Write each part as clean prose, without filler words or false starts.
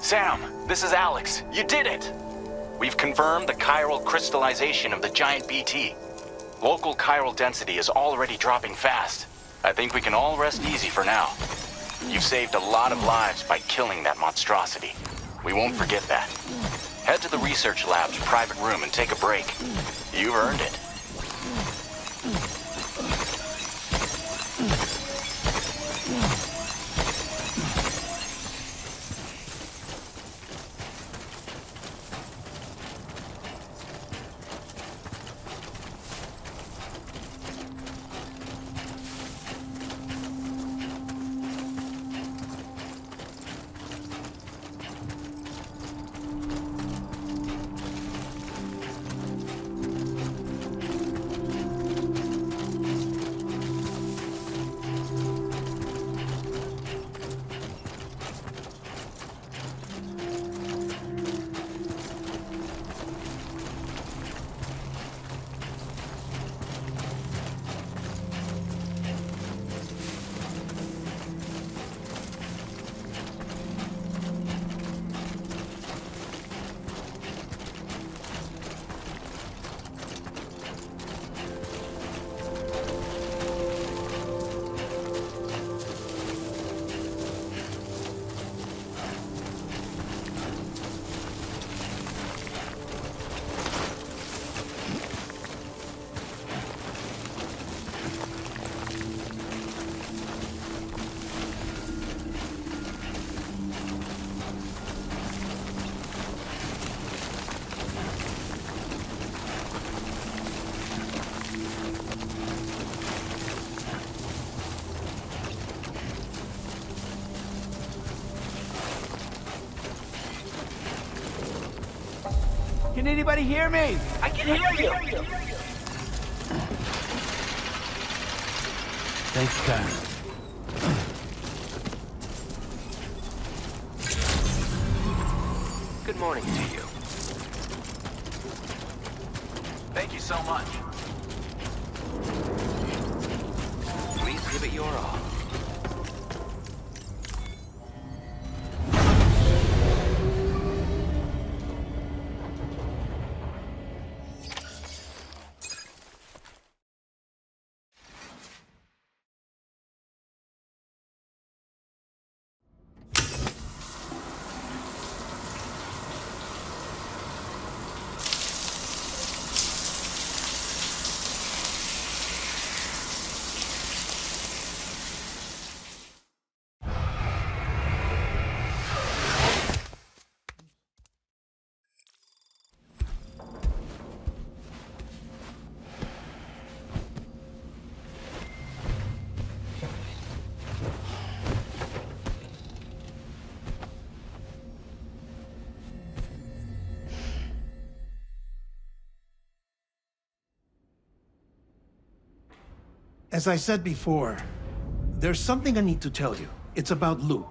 Sam, this is Alex. You did it! We've confirmed the chiral crystallization of the giant BT. Local chiral density is already dropping fast. I think we can all rest easy for now. You've saved a lot of lives by killing that monstrosity. We won't forget that. Head to the research lab's private room and take a break. You've earned it. Can anybody hear me? I can hear you! Thanks, Karen. Good morning to you. Thank you so much. Please give it your all. As I said before, there's something I need to tell you. It's about Lou.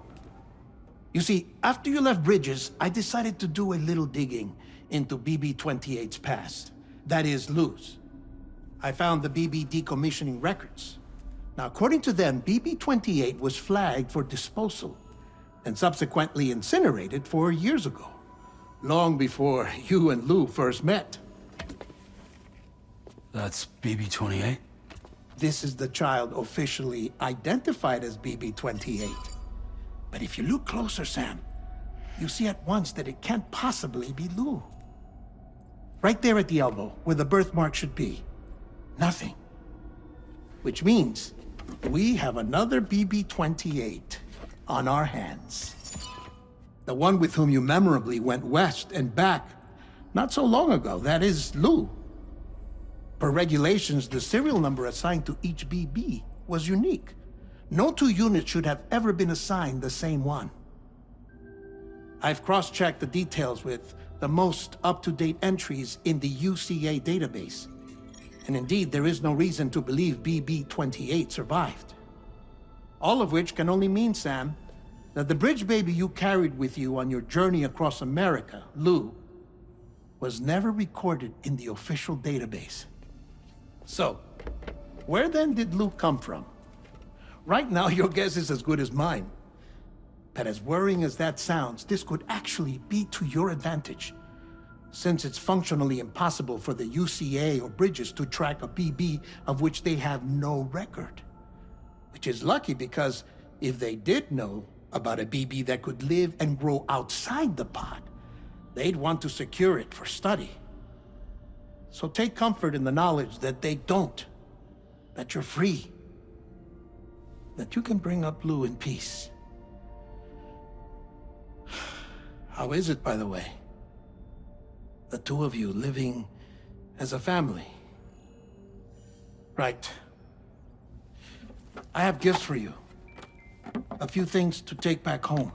You see, after you left Bridges, I decided to do a little digging into BB-28's past. That is, Lou's. I found the BB decommissioning records. Now, according to them, BB-28 was flagged for disposal and subsequently incinerated 4 years ago, long before you and Lou first met. That's BB-28? This is the child officially identified as BB-28. But if you look closer, Sam, you see at once that it can't possibly be Lou. Right there at the elbow, where the birthmark should be. Nothing. Which means we have another BB-28 on our hands. The one with whom you memorably went west and back not so long ago, that is Lou. Per regulations, the serial number assigned to each BB was unique. No two units should have ever been assigned the same one. I've cross-checked the details with the most up-to-date entries in the UCA database. And indeed, there is no reason to believe BB-28 survived. All of which can only mean, Sam, that the bridge baby you carried with you on your journey across America, Lou, was never recorded in the official database. So, where then did Lou come from? Right now, your guess is as good as mine. But as worrying as that sounds, this could actually be to your advantage, since it's functionally impossible for the UCA or Bridges to track a BB of which they have no record. Which is lucky, because if they did know about a BB that could live and grow outside the pod, they'd want to secure it for study. So take comfort in the knowledge that they don't, that you're free, that you can bring up Lou in peace. How is it, by the way? The two of you living as a family? Right. I have gifts for you. A few things to take back home.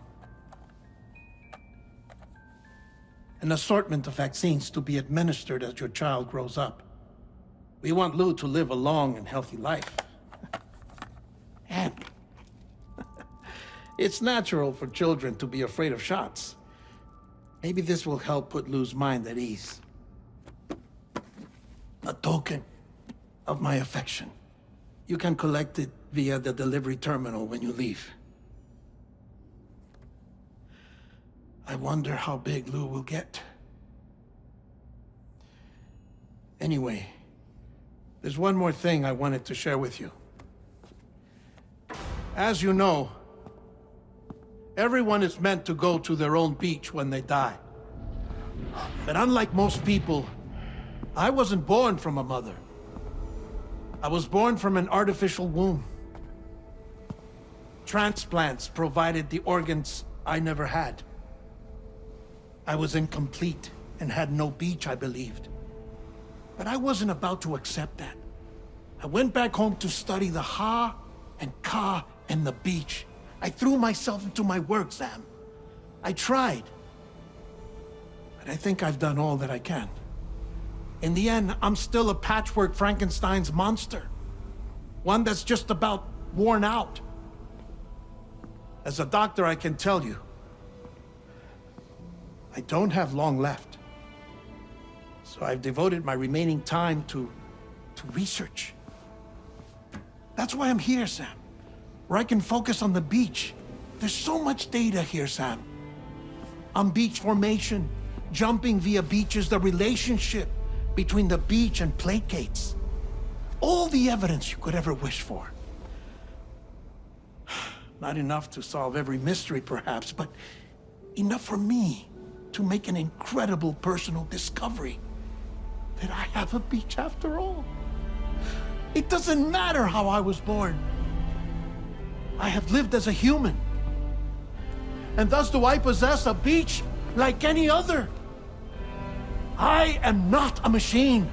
An assortment of vaccines to be administered as your child grows up. We want Lou to live a long and healthy life. And it's natural for children to be afraid of shots. Maybe this will help put Lou's mind at ease. A token of my affection. You can collect it via the delivery terminal when you leave. I wonder how big Lou will get. Anyway, there's one more thing I wanted to share with you. As you know, everyone is meant to go to their own beach when they die. But unlike most people, I wasn't born from a mother. I was born from an artificial womb. Transplants provided the organs I never had. I was incomplete and had no beach, I believed. But I wasn't about to accept that. I went back home to study the Ha and Ka and the beach. I threw myself into my work, Sam. I tried. But I think I've done all that I can. In the end, I'm still a patchwork Frankenstein's monster. One that's just about worn out. As a doctor, I can tell you, I don't have long left. So I've devoted my remaining time to research. That's why I'm here, Sam. Where I can focus on the beach. There's so much data here, Sam. On beach formation, jumping via beaches, the relationship between the beach and placates. All the evidence you could ever wish for. Not enough to solve every mystery, perhaps, but enough for me to make an incredible personal discovery. That I have a beach after all. It doesn't matter how I was born. I have lived as a human. And thus do I possess a beach like any other. I am not a machine,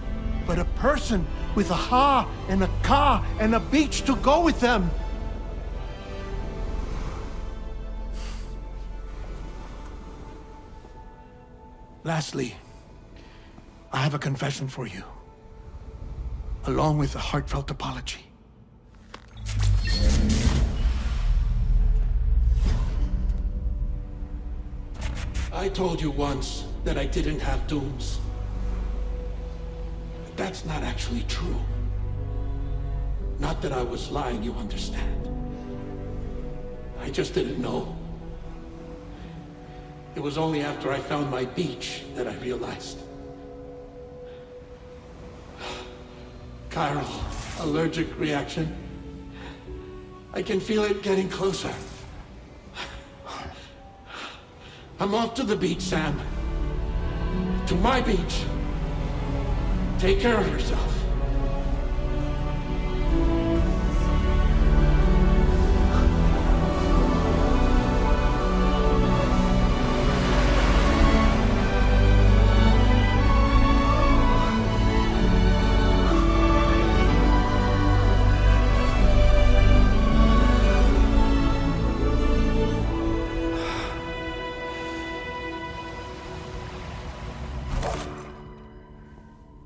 but a person with a Ha and a Ka and a beach to go with them. Lastly, I have a confession for you, along with a heartfelt apology. I told you once that I didn't have dooms. But that's not actually true. Not that I was lying, you understand. I just didn't know. It was only after I found my beach that I realized. Chiral, allergic reaction. I can feel it getting closer. I'm off to the beach, Sam. To my beach. Take care of yourself.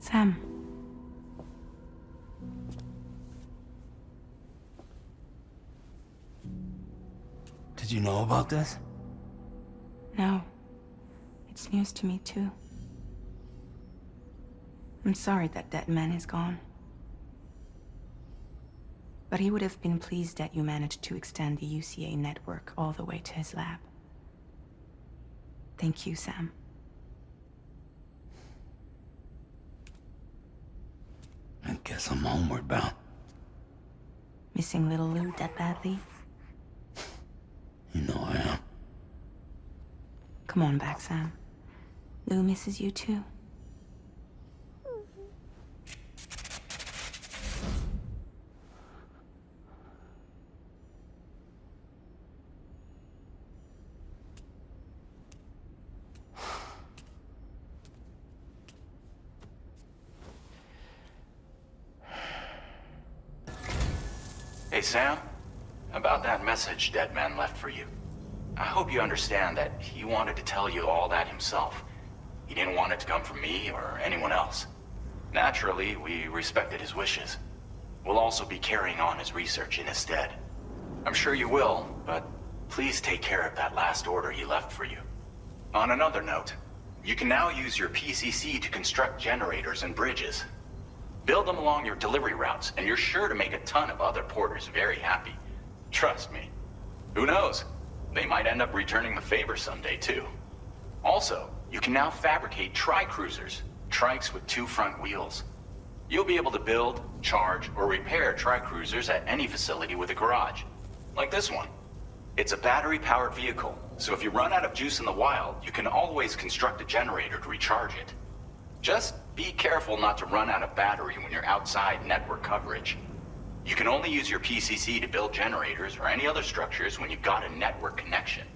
Sam. Did you know about this? No. It's news to me, too. I'm sorry that man is gone. But he would have been pleased that you managed to extend the UCA network all the way to his lab. Thank you, Sam. I guess I'm homeward bound. Missing little Lou that badly? You know I am. Come on back, Sam. Lou misses you too. Hey, Sam. About that message Deadman left for you. I hope you understand that he wanted to tell you all that himself. He didn't want it to come from me or anyone else. Naturally, we respected his wishes. We'll also be carrying on his research in his stead. I'm sure you will, but please take care of that last order he left for you. On another note, you can now use your PCC to construct generators and bridges. Build them along your delivery routes, and you're sure to make a ton of other porters very happy. Trust me. Who knows? They might end up returning the favor someday, too. Also, you can now fabricate tri-cruisers, trikes with 2 front wheels. You'll be able to build, charge, or repair tri-cruisers at any facility with a garage. Like this one. It's a battery-powered vehicle, so if you run out of juice in the wild, you can always construct a generator to recharge it. Just be careful not to run out of battery when you're outside network coverage. You can only use your PCC to build generators or any other structures when you've got a network connection.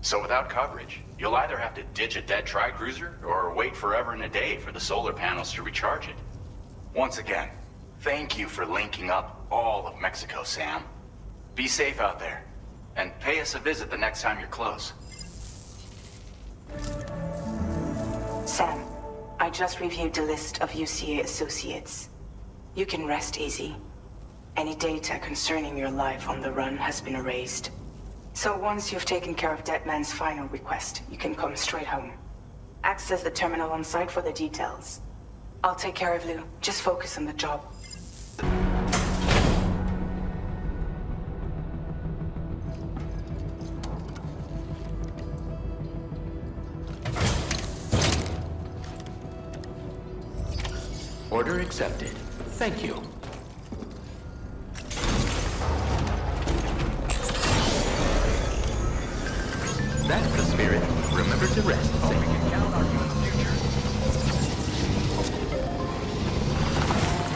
So without coverage, you'll either have to ditch a dead tri-cruiser or wait forever and a day for the solar panels to recharge it. Once again, thank you for linking up all of Mexico, Sam. Be safe out there, and pay us a visit the next time you're close. Sam, I just reviewed the list of UCA associates. You can rest easy. Any data concerning your life on the run has been erased. So once you've taken care of Deadman's final request, you can come straight home. Access the terminal on site for the details. I'll take care of Lou. Just focus on the job. Order accepted. Thank you. That's the spirit. Remember to rest, Sam. We can count on you in the future.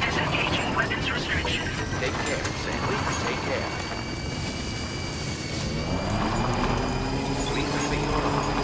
Disengaging weapons restrictions. Take care, Sam. Please take care. Please leave your home.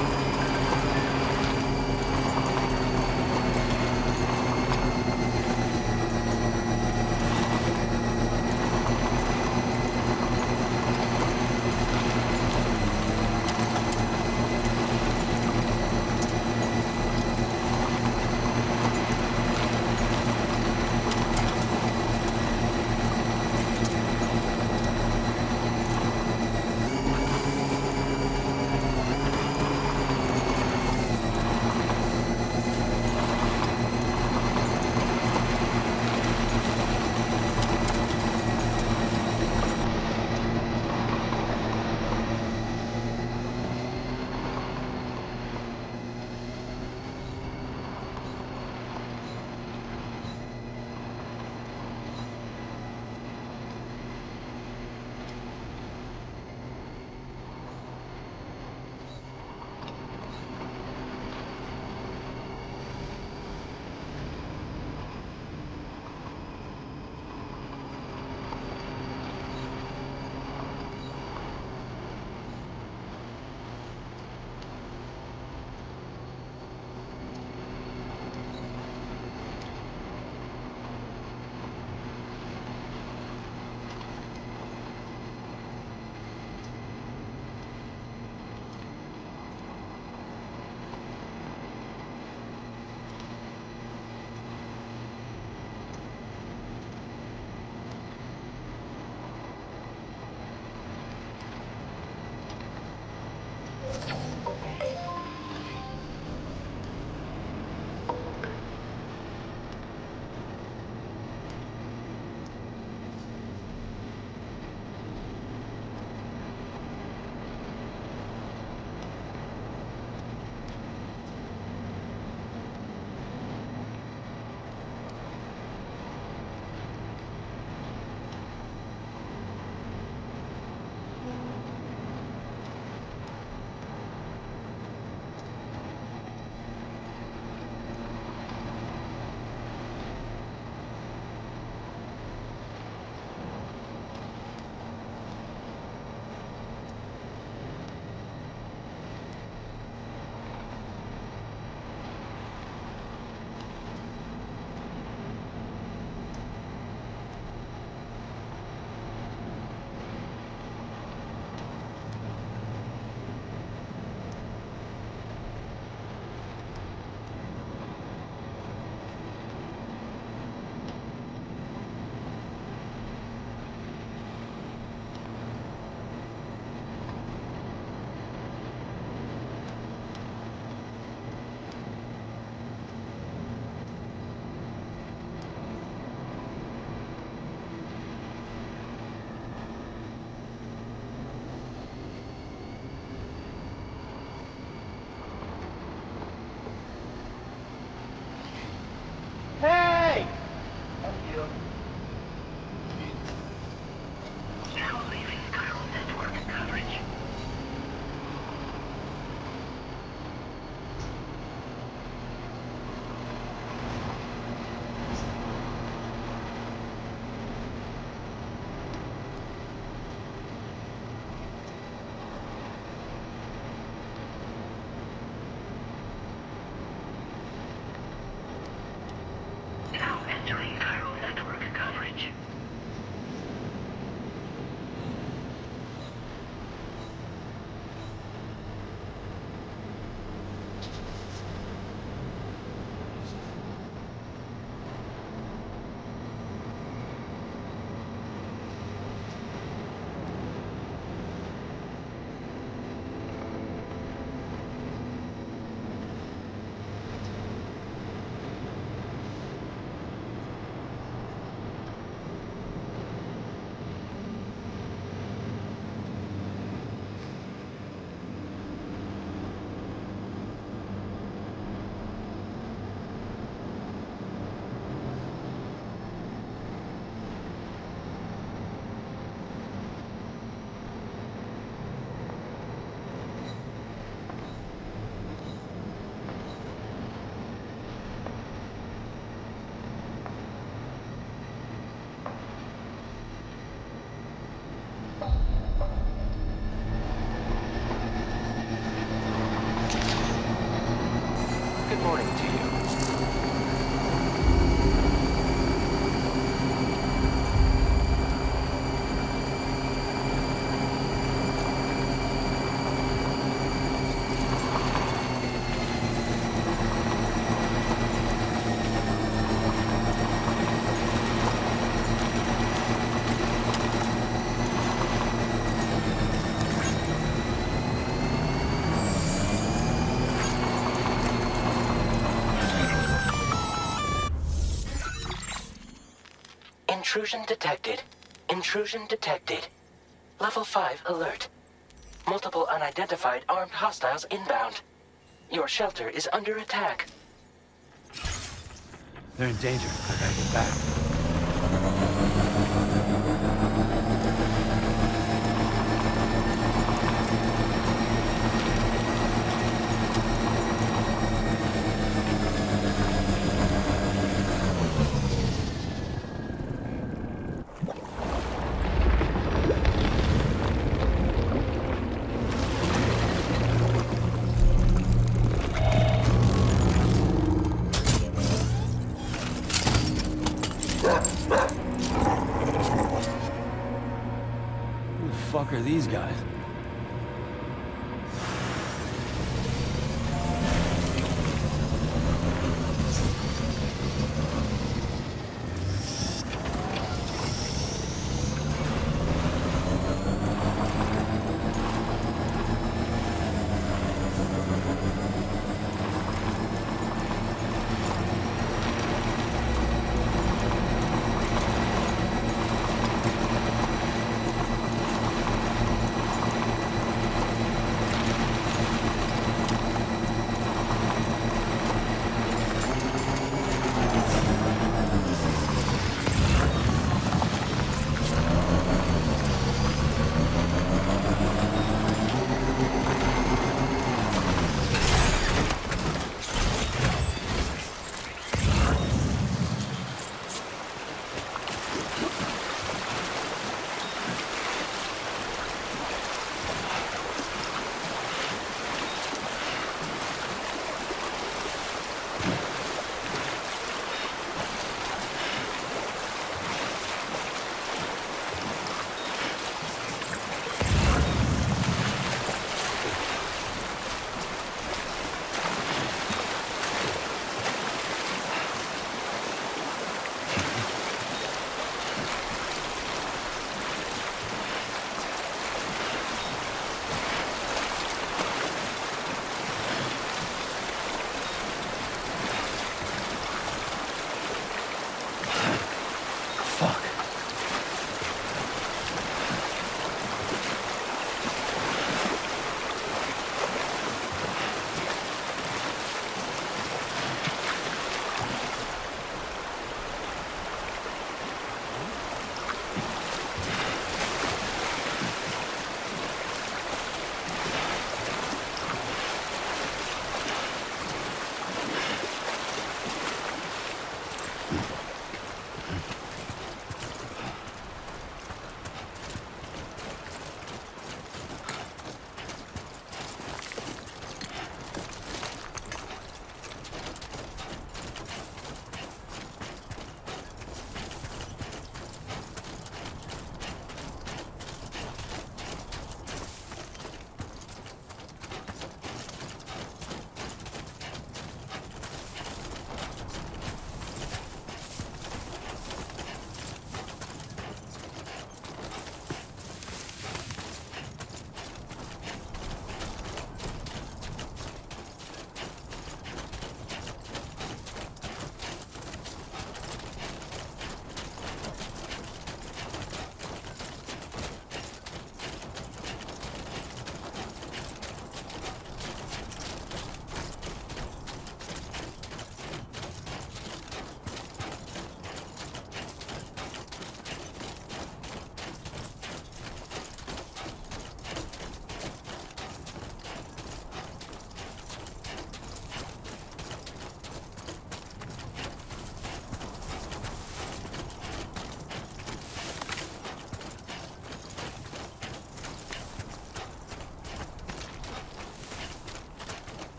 morning to you. Intrusion detected. Intrusion detected. Level 5 alert. Multiple unidentified armed hostiles inbound. Your shelter is under attack. They're in danger. I gotta get back. Who the fuck are these guys?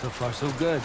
So far, so good.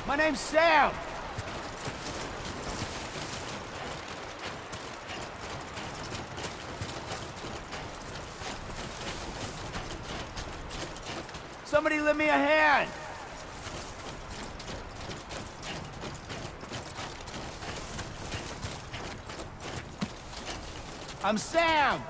My name's Sam! Somebody lend me a hand! I'm Sam!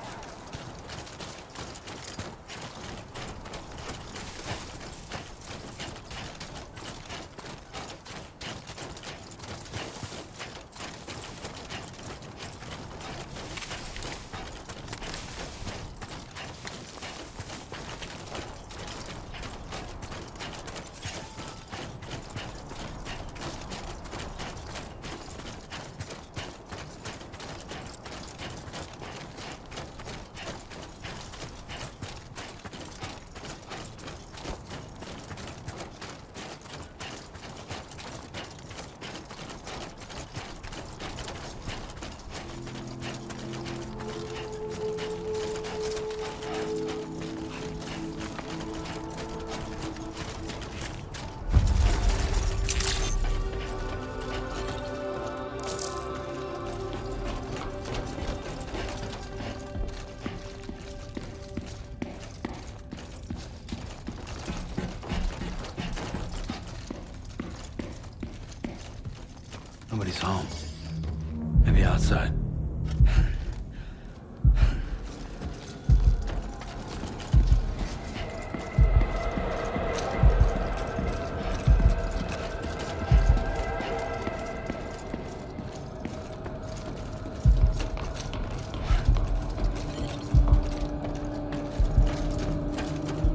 Nobody's home. Maybe outside.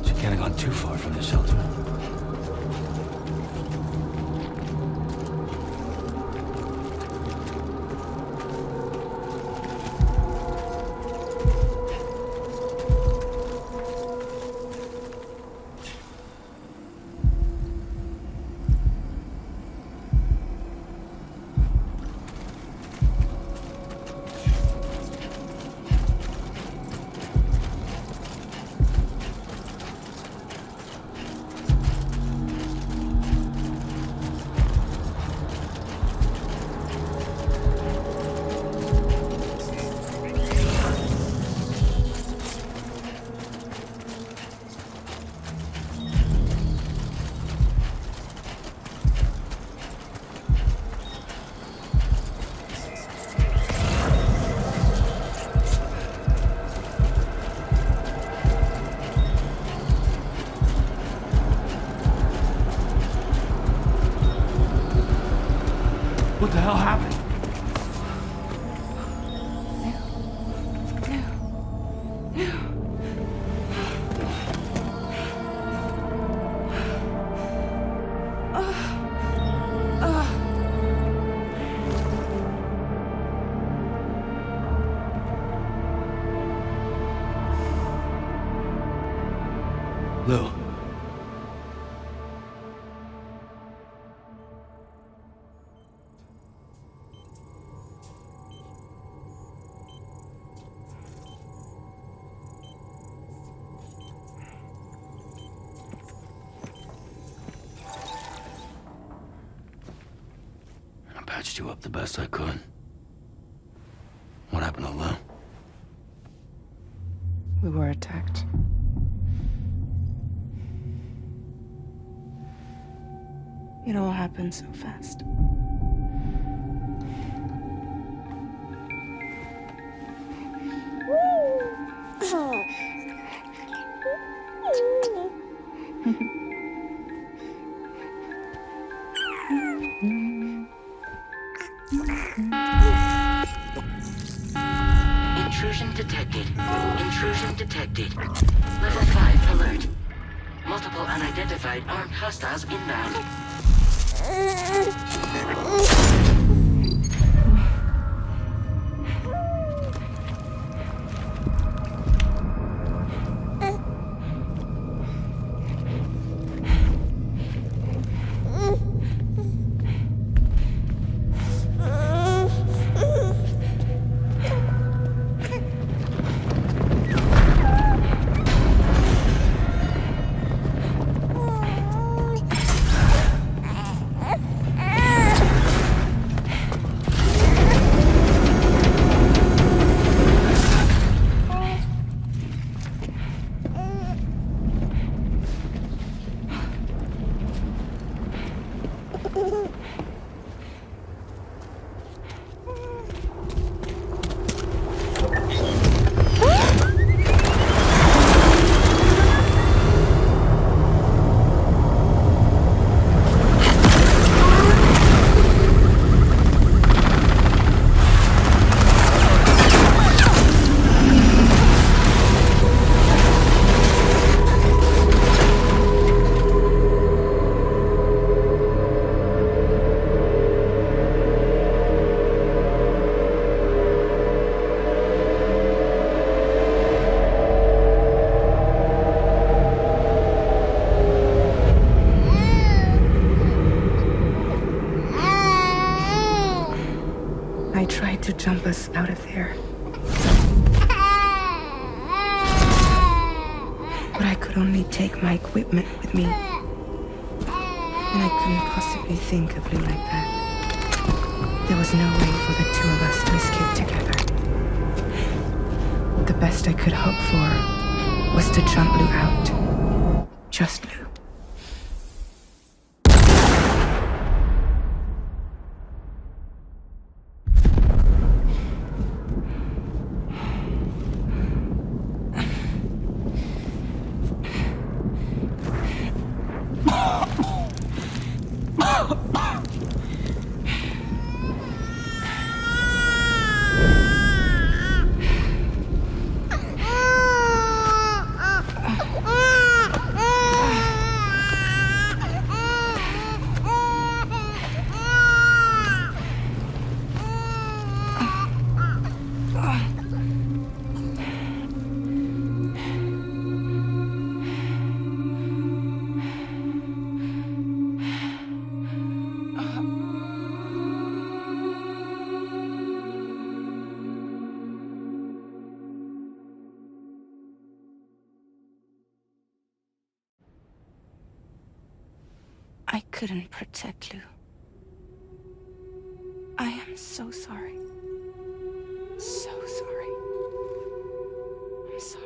She can't have gone too far from the shelter. What the hell happened? Lou. I patched you up the best I could. What happened to Lou? We were attacked. It all happened so fast. Intrusion detected. Intrusion detected. detected. Level 5 alert. Multiple unidentified armed hostiles inbound. I tried to jump us out of there. But I could only take my equipment with me. And I couldn't possibly think of Lou like that. There was no way for the two of us to escape together. The best I could hope for was to jump Lou out. Just Lou. I couldn't protect Lou. I am so sorry. So sorry. I'm sorry.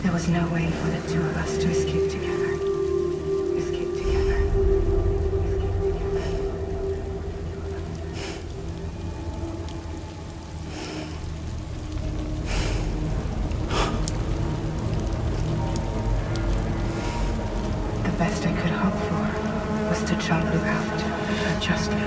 There was no way for the two of us to escape together. Escape together. Escape together. The best I could hope for was to jump you out, just you.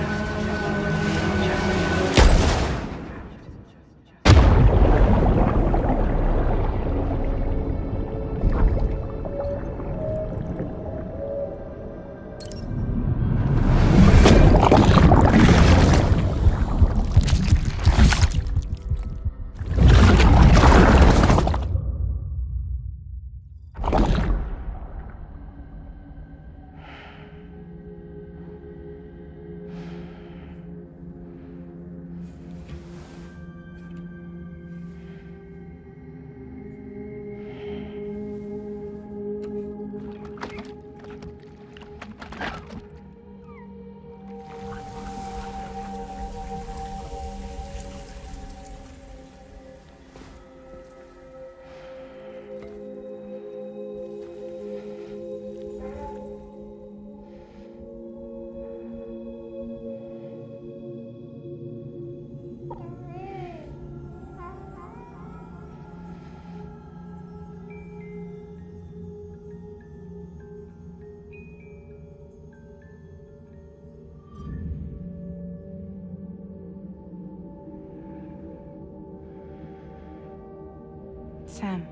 Sam,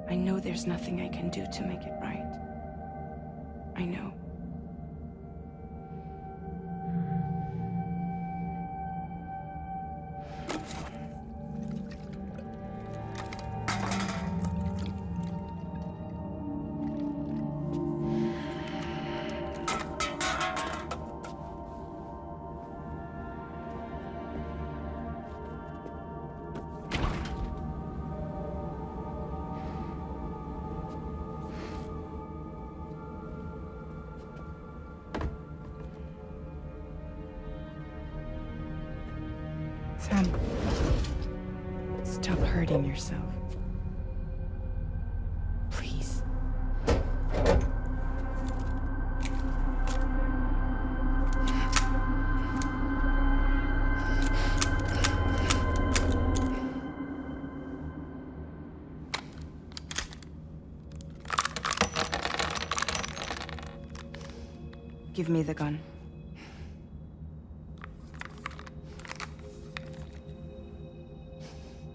I know there's nothing I can do to make it right. I know. Sam, stop hurting yourself. Please. Give me the gun.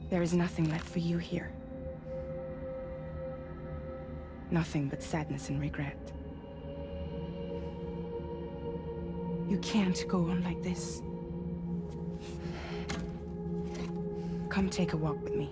There is nothing left for you here. Nothing but sadness and regret. You can't go on like this. Come take a walk with me.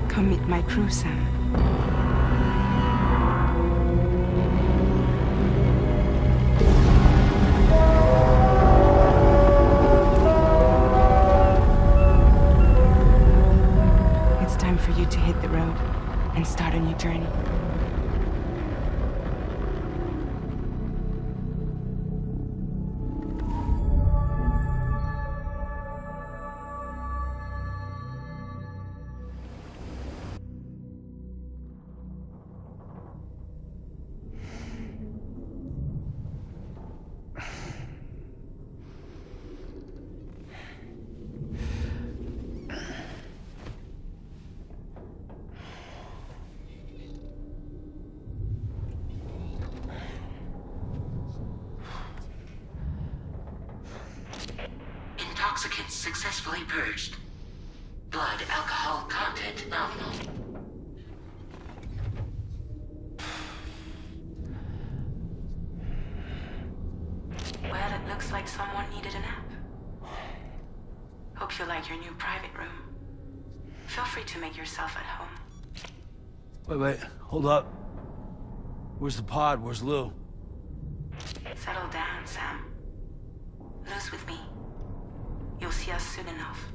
Come meet my crew, Sam. It's time for you to hit the road and start a new journey. Intoxicants successfully purged. Blood alcohol content nominal. Well, it looks like someone needed a nap. Hope you like your new private room. Feel free to make yourself at home. Wait, hold up. Where's the pod? Where's Lou? Settle down, Sam. Lou's with me. You'll see us soon enough.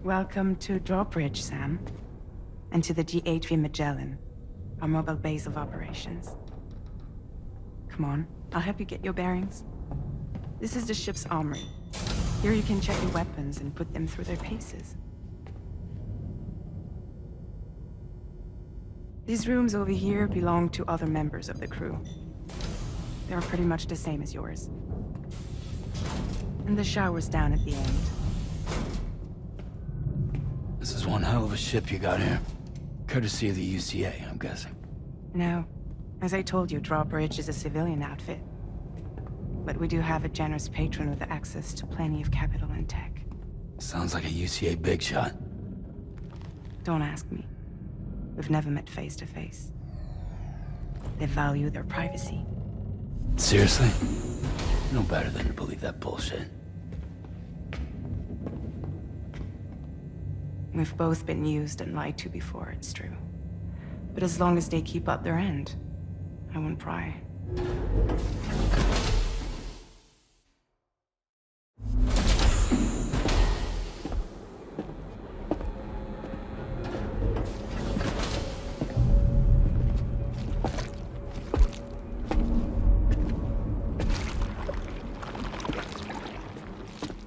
Welcome to Drawbridge, Sam. And to the G8V Magellan, our mobile base of operations. Come on, I'll help you get your bearings. This is the ship's armory. Here you can check your weapons and put them through their paces. These rooms over here belong to other members of the crew. They're pretty much the same as yours. And the shower's down at the end. This is one hell of a ship you got here. Courtesy of the UCA, I'm guessing. No. As I told you, Drawbridge is a civilian outfit. But we do have a generous patron with access to plenty of capital and tech. Sounds like a UCA big shot. Don't ask me. We've never met face to face. They value their privacy. Seriously? No better than to believe that bullshit. We've both been used and lied to before, it's true. But as long as they keep up their end, I won't pry.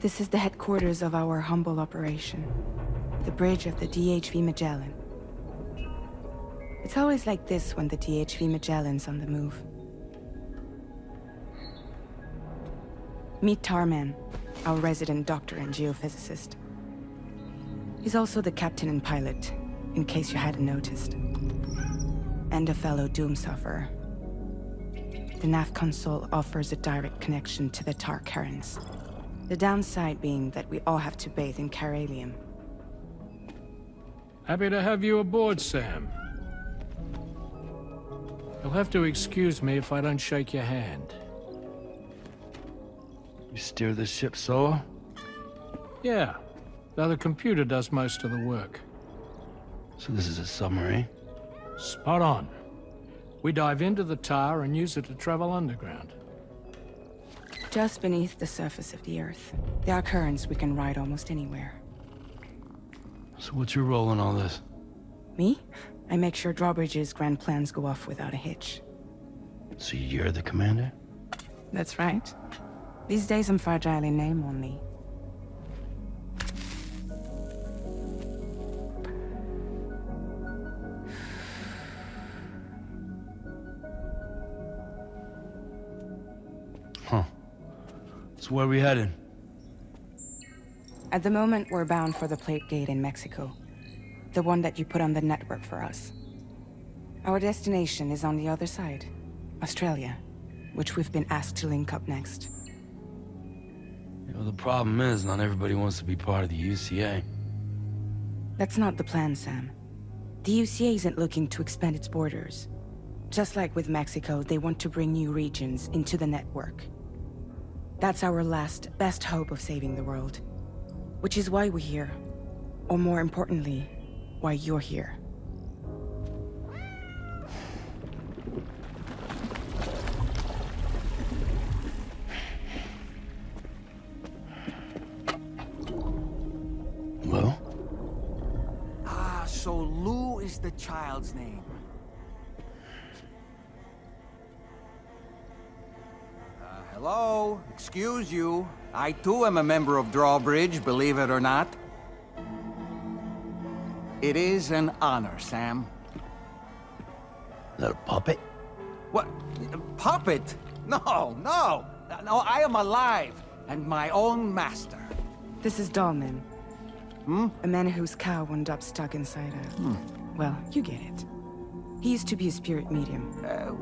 This is the headquarters of our humble operation. The bridge of the DHV Magellan. It's always like this when the DHV Magellan's on the move. Meet Tarman, our resident doctor and geophysicist. He's also the captain and pilot, in case you hadn't noticed. And a fellow doom sufferer. The nav console offers a direct connection to the tar currents. The downside being that we all have to bathe in caralium. Happy to have you aboard, Sam. You'll have to excuse me if I don't shake your hand. You steer this ship solo? Yeah, though the computer does most of the work. So this is a submarine? Spot on. We dive into the tar and use it to travel underground. Just beneath the surface of the Earth, there are currents we can ride almost anywhere. So what's your role in all this? Me? I make sure Drawbridge's grand plans go off without a hitch. So you're the commander? That's right. These days I'm fragile in name only. Huh. So where are we headed? At the moment, we're bound for the Plate Gate in Mexico. The one that you put on the network for us. Our destination is on the other side, Australia, which we've been asked to link up next. You know, the problem is, not everybody wants to be part of the UCA. That's not the plan, Sam. The UCA isn't looking to expand its borders. Just like with Mexico, they want to bring new regions into the network. That's our last, best hope of saving the world. Which is why we're here. Or more importantly, why you're here. Well? Ah, so Lou is the child's name. Hello? Excuse you. I too am a member of Drawbridge, believe it or not. It is an honor, Sam. Is that a puppet? What? A puppet? No, no! No, I am alive, and my own master. This is Dahlman. A man whose cow wound up stuck inside a... Well, you get it. He used to be a spirit medium.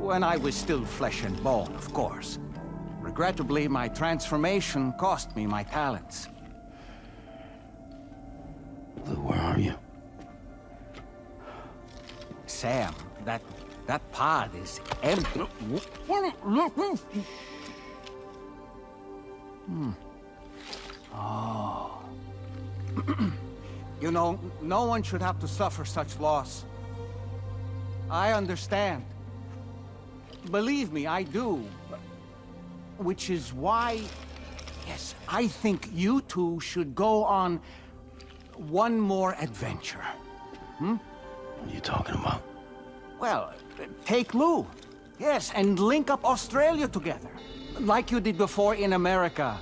When I was still flesh and bone, of course. Regrettably, my transformation cost me my talents. Lou, where are you? Sam, that pod is empty. Oh. You know, no one should have to suffer such loss. I understand. Believe me, I do. Which is why, yes, I think you two should go on one more adventure. What are you talking about? Well, take Lou. Yes, and link up Australia together. Like you did before in America.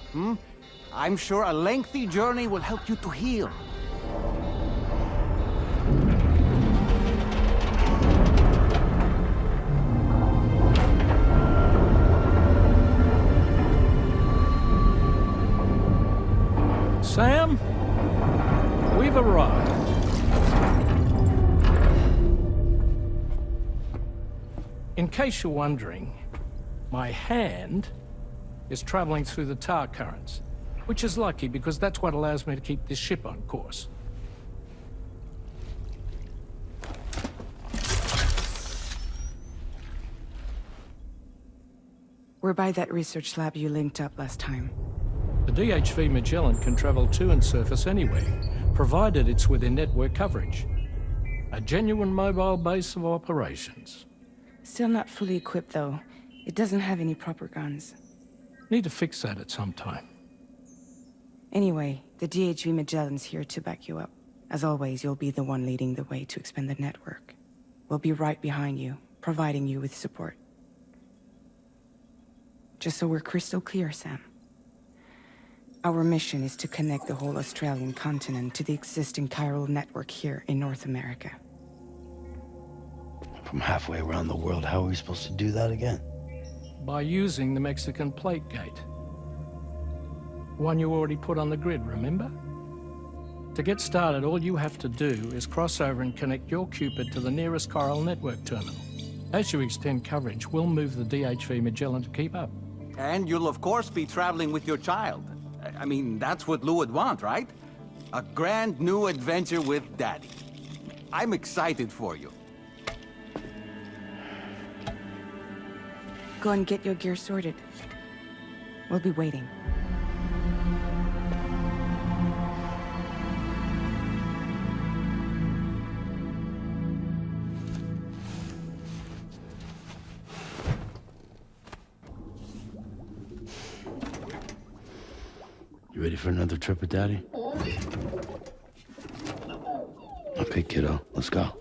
I'm sure a lengthy journey will help you to heal. Sam, we've arrived. In case you're wondering, my hand is traveling through the tar currents, which is lucky because that's what allows me to keep this ship on course. We're by that research lab you linked up last time. The DHV Magellan can travel to and surface anywhere, provided it's within network coverage. A genuine mobile base of operations. Still not fully equipped, though. It doesn't have any proper guns. Need to fix that at some time. Anyway, the DHV Magellan's here to back you up. As always, you'll be the one leading the way to expand the network. We'll be right behind you, providing you with support. Just so we're crystal clear, Sam. Our mission is to connect the whole Australian continent to the existing Chiral Network here in North America. From halfway around the world, how are we supposed to do that again? By using the Mexican plate gate. One you already put on the grid, remember? To get started, all you have to do is cross over and connect your Cupid to the nearest Chiral Network terminal. As you extend coverage, we'll move the DHV Magellan to keep up. And you'll of course be traveling with your child. I mean, that's what Lou would want, right? A grand new adventure with Daddy. I'm excited for you. Go and get your gear sorted. We'll be waiting. You ready for another trip with Daddy? Okay, kiddo, let's go.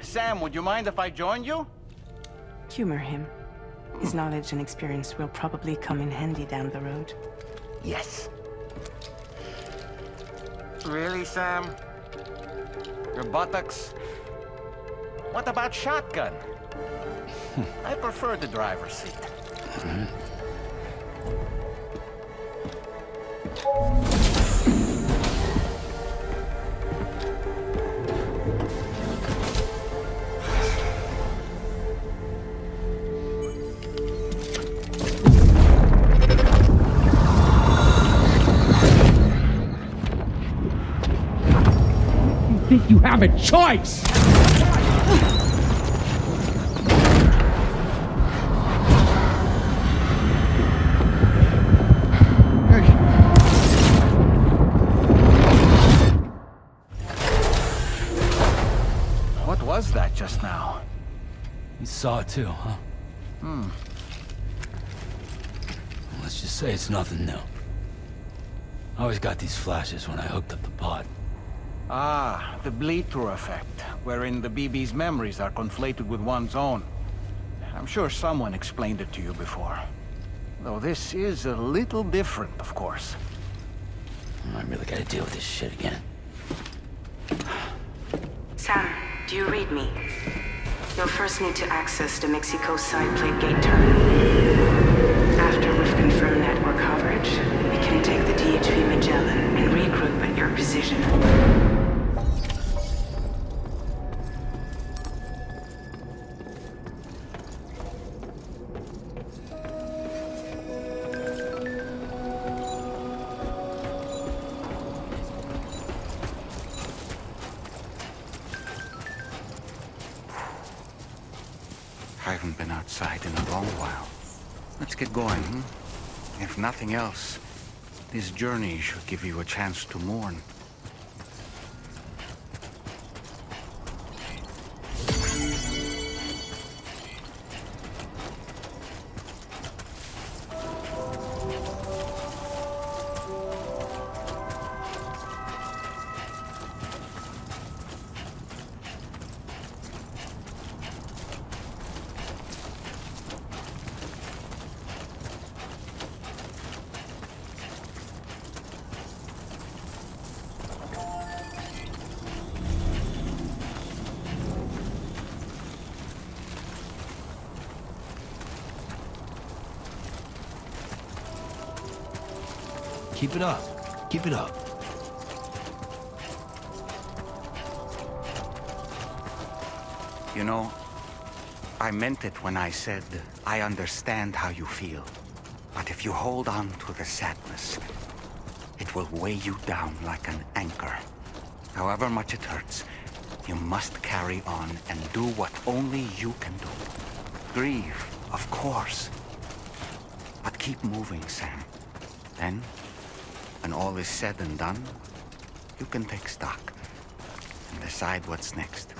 Sam, would you mind if I joined you? Humor him. His knowledge and experience will probably come in handy down the road. Yes. Really, Sam? Your buttocks? What about shotgun? I prefer the driver's seat. Think you have a choice! What was that just now? You saw it too, huh? Let's just say it's nothing new. I always got these flashes when I hooked up the pod. Ah, the bleed-through effect, wherein the BB's memories are conflated with one's own. I'm sure someone explained it to you before. Though this is a little different, of course. I really gotta deal with this shit again. Sam, do you read me? You'll first need to access the Mexico side plate gate terminal. After we've confirmed network coverage, we can take the DHV Magellan and regroup at your position. I haven't been outside in a long while. Let's get going, hmm? If nothing else, this journey should give you a chance to mourn. Keep it up. Keep it up. You know, I meant it when I said, I understand how you feel. But if you hold on to the sadness, it will weigh you down like an anchor. However much it hurts, you must carry on and do what only you can do. Grieve, of course. But keep moving, Sam. Then, when all is said and done, you can take stock and decide what's next.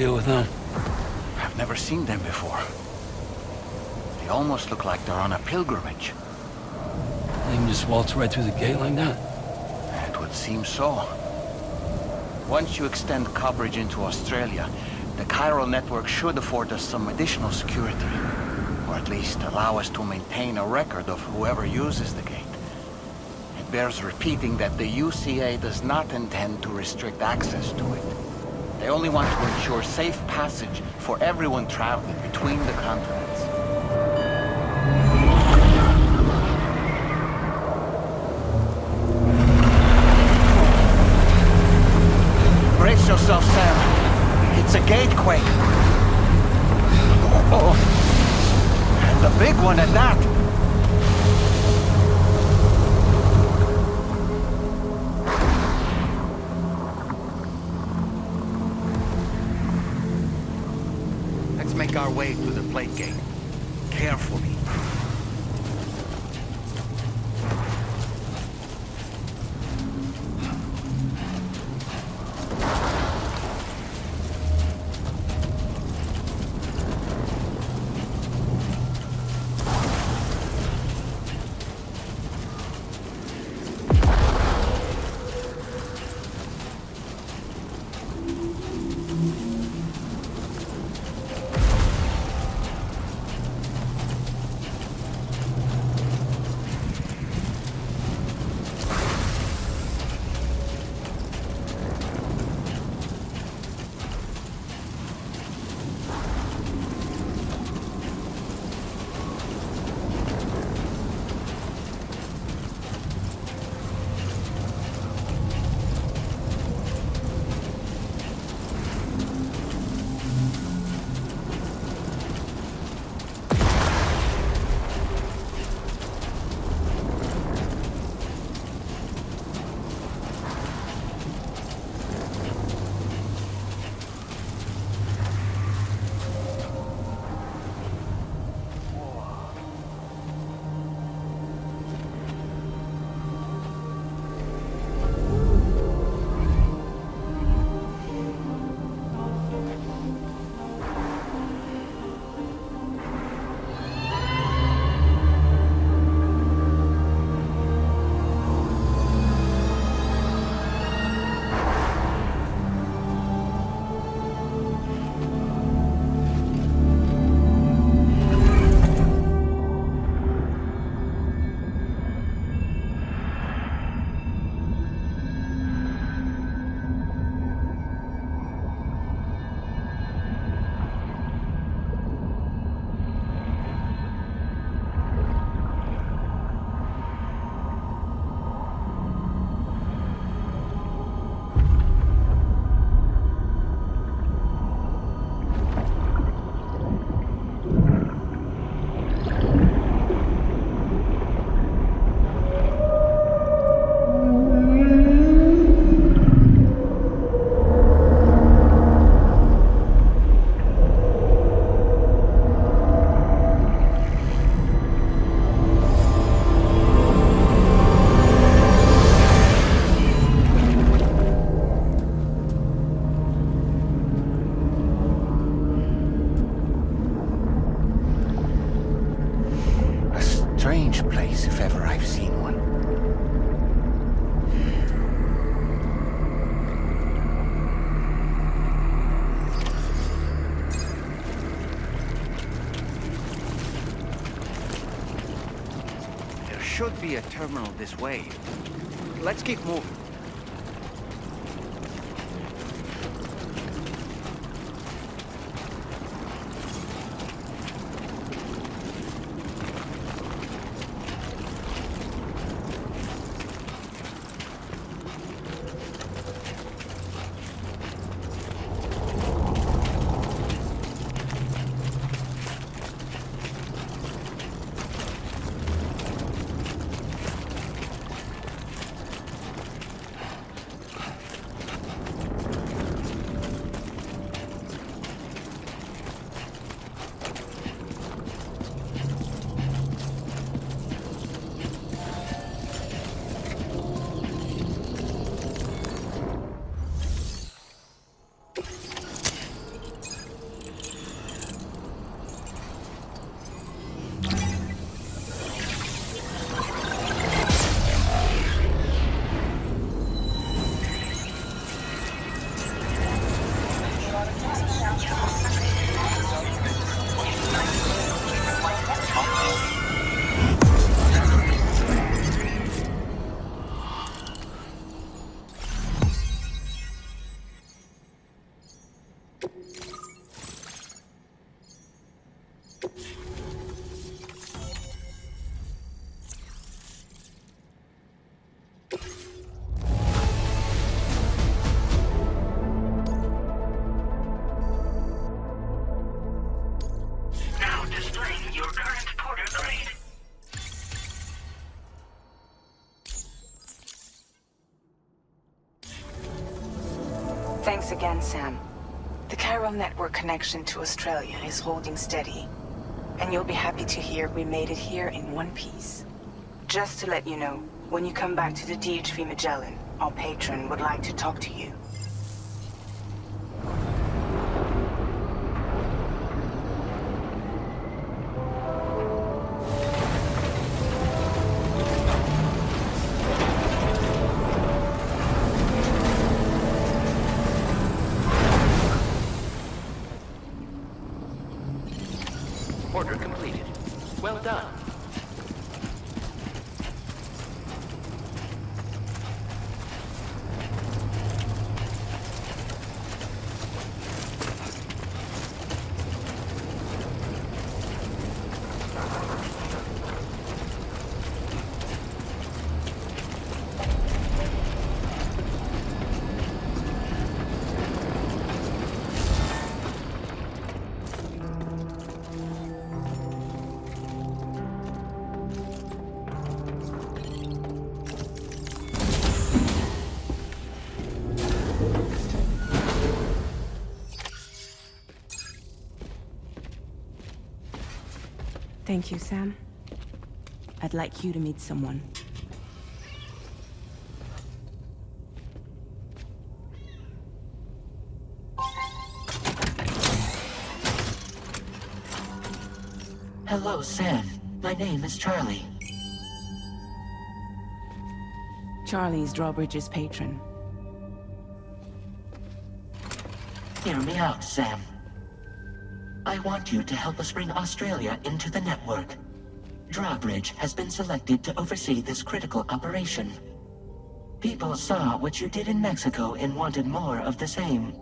deal with them? I've never seen them before. They almost look like they're on a pilgrimage. They can just waltz right through the gate like that? It would seem so. Once you extend coverage into Australia, the Chiral Network should afford us some additional security. Or at least allow us to maintain a record of whoever uses the gate. It bears repeating that the UCA does not intend to restrict access to it. They only want to ensure safe passage for everyone traveling between the continents. Brace yourself, Sam. It's a gatequake. Oh. And a big one at that. Let's make our way to the plate gate. Carefully. Strange place, if ever I've seen one. There should be a terminal this way. Let's keep moving. Thanks again, Sam. The Chiral Network connection to Australia is holding steady. And you'll be happy to hear we made it here in one piece. Just to let you know, when you come back to the DHV Magellan, our patron would like to talk to you. Order completed. Well done. Thank you, Sam. I'd like you to meet someone. Hello, Sam. My name is Charlie. Charlie's Drawbridge's patron. Hear me out, Sam. I want you to help us bring Australia into the network. Drawbridge has been selected to oversee this critical operation. People saw what you did in Mexico and wanted more of the same.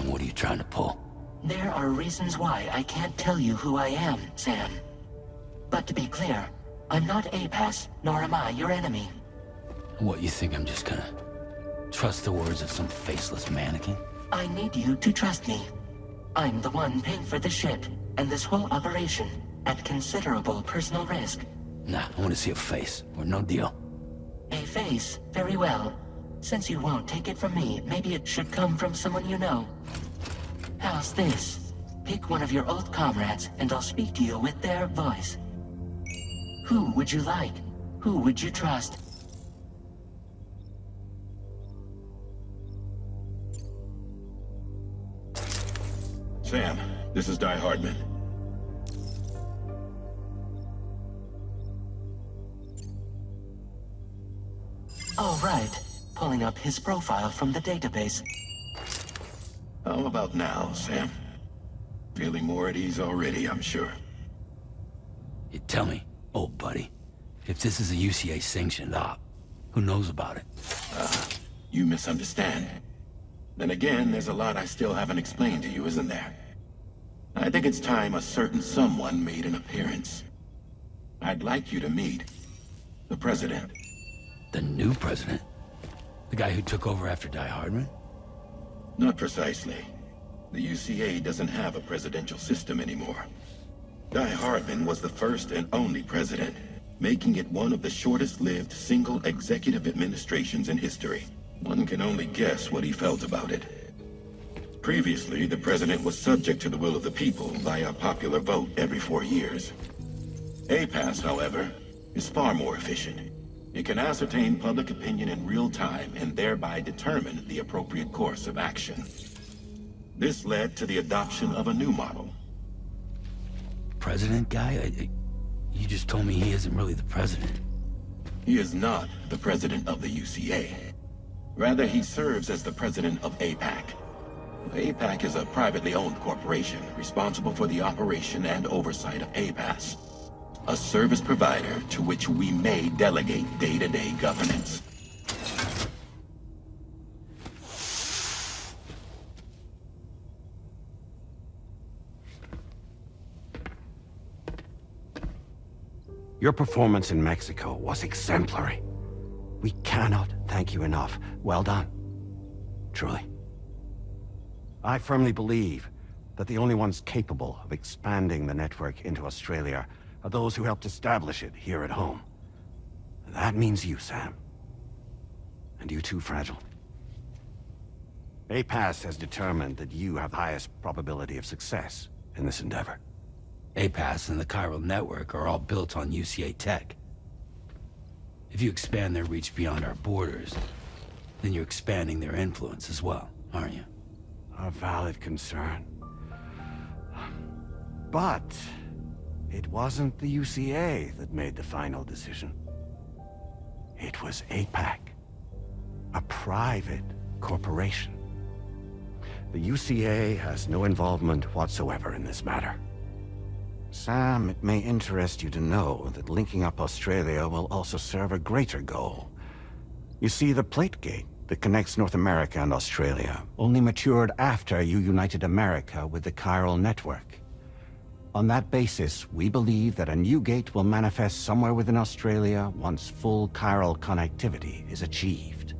What are you trying to pull? There are reasons why I can't tell you who I am, Sam. But to be clear, I'm not APAS, nor am I your enemy. What, you think I'm just gonna trust the words of some faceless mannequin? I need you to trust me. I'm the one paying for the ship, and this whole operation, at considerable personal risk. Nah, I want to see a face, or no deal. A face? Very well. Since you won't take it from me, maybe it should come from someone you know. How's this? Pick one of your old comrades, and I'll speak to you with their voice. Who would you like? Who would you trust? Sam, this is Die Hardman. All right. Pulling up his profile from the database. How about now, Sam? Feeling more at ease already, I'm sure. You tell me, old buddy, if this is a UCA-sanctioned op, who knows about it? You misunderstand. Then again, there's a lot I still haven't explained to you, isn't there? I think it's time a certain someone made an appearance. I'd like you to meet the President. The new president? The guy who took over after Die Hardman? Not precisely. The UCA doesn't have a presidential system anymore. Die Hardman was the first and only president, making it one of the shortest-lived single executive administrations in history. One can only guess what he felt about it. Previously, the president was subject to the will of the people via popular vote every 4 years. APAS, however, is far more efficient. It can ascertain public opinion in real time and thereby determine the appropriate course of action. This led to the adoption of a new model. President guy? You just told me he isn't really the president. He is not the president of the UCA. Rather, he serves as the president of APAC. APAC is a privately owned corporation responsible for the operation and oversight of APAS, a service provider to which we may delegate day-to-day governance. Your performance in Mexico was exemplary. We cannot thank you enough. Well done. Truly. I firmly believe that the only ones capable of expanding the network into Australia are those who helped establish it here at home. And that means you, Sam. And you too, Fragile. APAS has determined that you have the highest probability of success in this endeavor. APAS and the Chiral Network are all built on UCA tech. If you expand their reach beyond our borders, then you're expanding their influence as well, aren't you? A valid concern. But it wasn't the UCA that made the final decision. It was APAC, a private corporation. The UCA has no involvement whatsoever in this matter. Sam, it may interest you to know that linking up Australia will also serve a greater goal. You see, the plate gate that connects North America and Australia only matured after you united America with the Chiral Network. On that basis, we believe that a new gate will manifest somewhere within Australia once full chiral connectivity is achieved.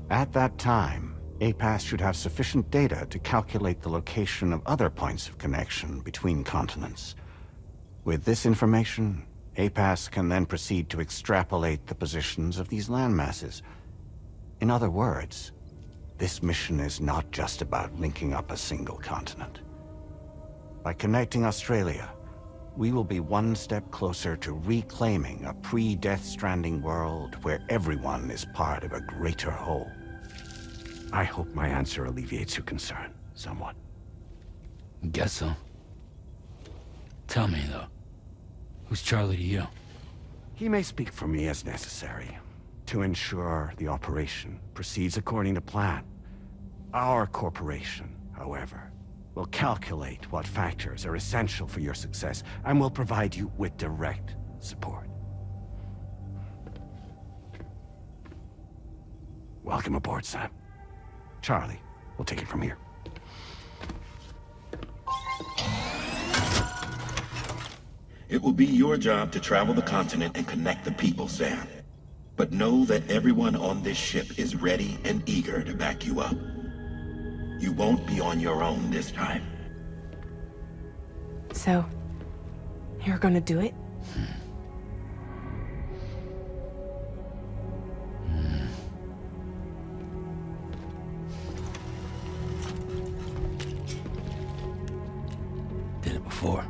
At that time, APAS should have sufficient data to calculate the location of other points of connection between continents. With this information, APAS can then proceed to extrapolate the positions of these landmasses. In other words, this mission is not just about linking up a single continent. By connecting Australia, we will be one step closer to reclaiming a pre-Death Stranding world where everyone is part of a greater whole. I hope my answer alleviates your concern somewhat. Guess so. Tell me, though, who's Charlie to you? He may speak for me as necessary to ensure the operation proceeds according to plan. Our corporation, however, will calculate what factors are essential for your success and will provide you with direct support. Welcome aboard, Sam. Charlie, we'll take it from here. It will be your job to travel the continent and connect the people, Sam. But know that everyone on this ship is ready and eager to back you up. You won't be on your own this time. So, you're gonna do it? Did it before.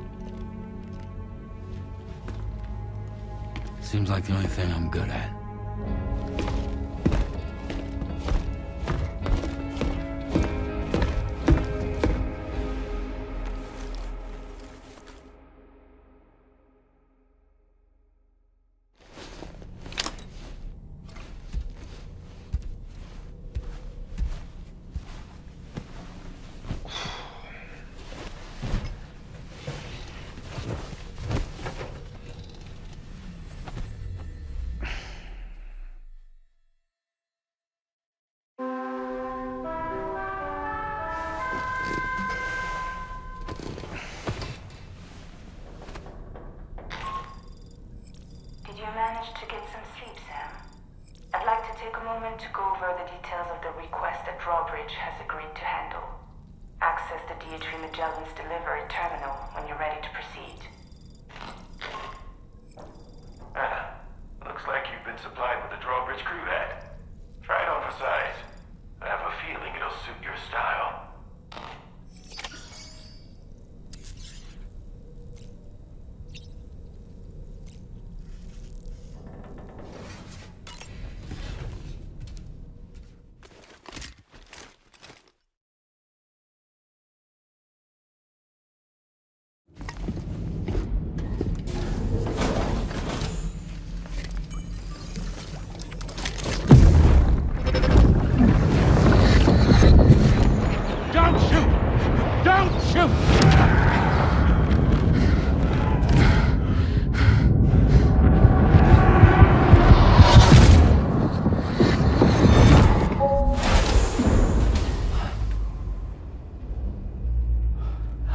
Seems like the only thing I'm good at. To get some sleep, Sam. I'd like to take a moment to go over the details of the request that Drawbridge has agreed to handle. Access the DHV Magellan's delivery terminal when you're ready to proceed. Looks like you've been supplied with a Drawbridge crew hat. Try it on for size. I have a feeling it'll suit your style.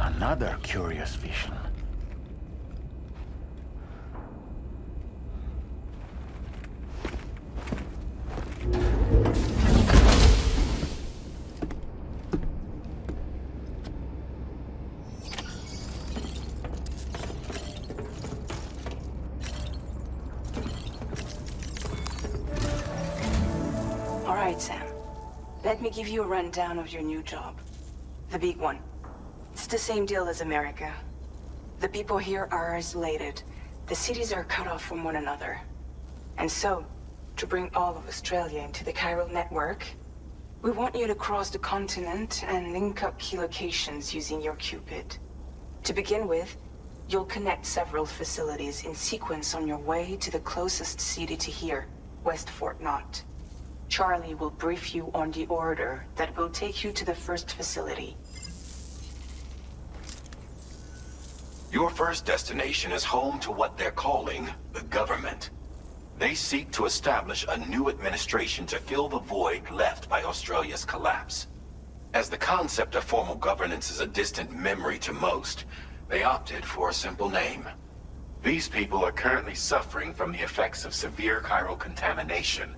Another curious vision. Let me give you a rundown of your new job. The big one. It's the same deal as America. The people here are isolated. The cities are cut off from one another. And so, to bring all of Australia into the Chiral Network, we want you to cross the continent and link up key locations using your Cupid. To begin with, you'll connect several facilities in sequence on your way to the closest city to here, West Fort Knott. Charlie will brief you on the order that will take you to the first facility. Your first destination is home to what they're calling the government. They seek to establish a new administration to fill the void left by Australia's collapse. As the concept of formal governance is a distant memory to most, they opted for a simple name. These people are currently suffering from the effects of severe chiral contamination.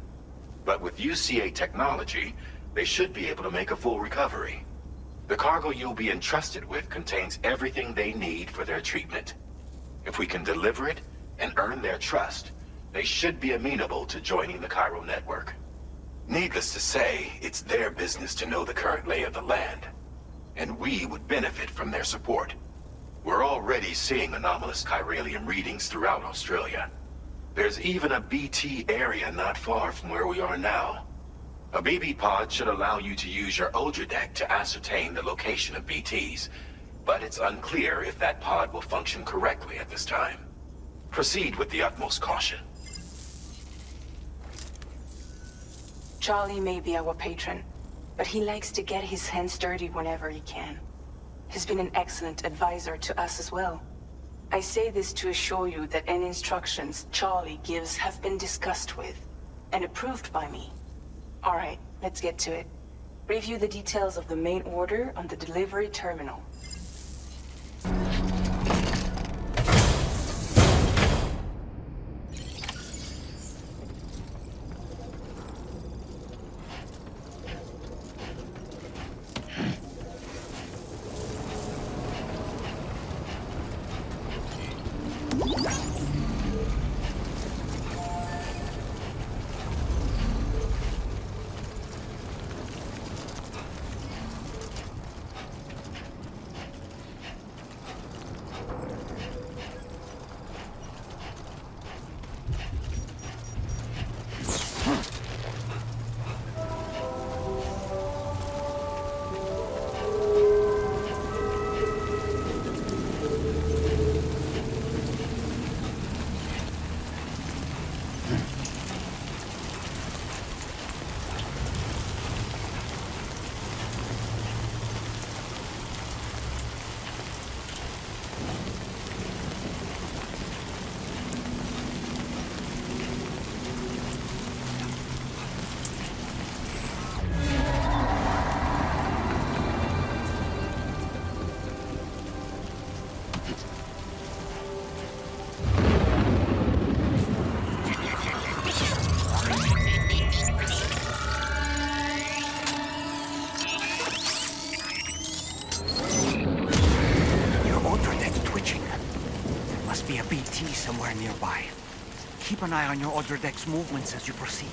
But with UCA technology, they should be able to make a full recovery. The cargo you'll be entrusted with contains everything they need for their treatment. If we can deliver it and earn their trust, they should be amenable to joining the Chiral Network. Needless to say, it's their business to know the current lay of the land, and we would benefit from their support. We're already seeing anomalous chiralium readings throughout Australia. There's even a BT area not far from where we are now. A BB pod should allow you to use your Ultra deck to ascertain the location of BTs, but it's unclear if that pod will function correctly at this time. Proceed with the utmost caution. Charlie may be our patron, but he likes to get his hands dirty whenever he can. He's been an excellent advisor to us as well. I say this to assure you that any instructions Charlie gives have been discussed with and approved by me. All right, let's get to it. Review the details of the main order on the delivery terminal. Somewhere nearby. Keep an eye on your other deck's movements as you proceed.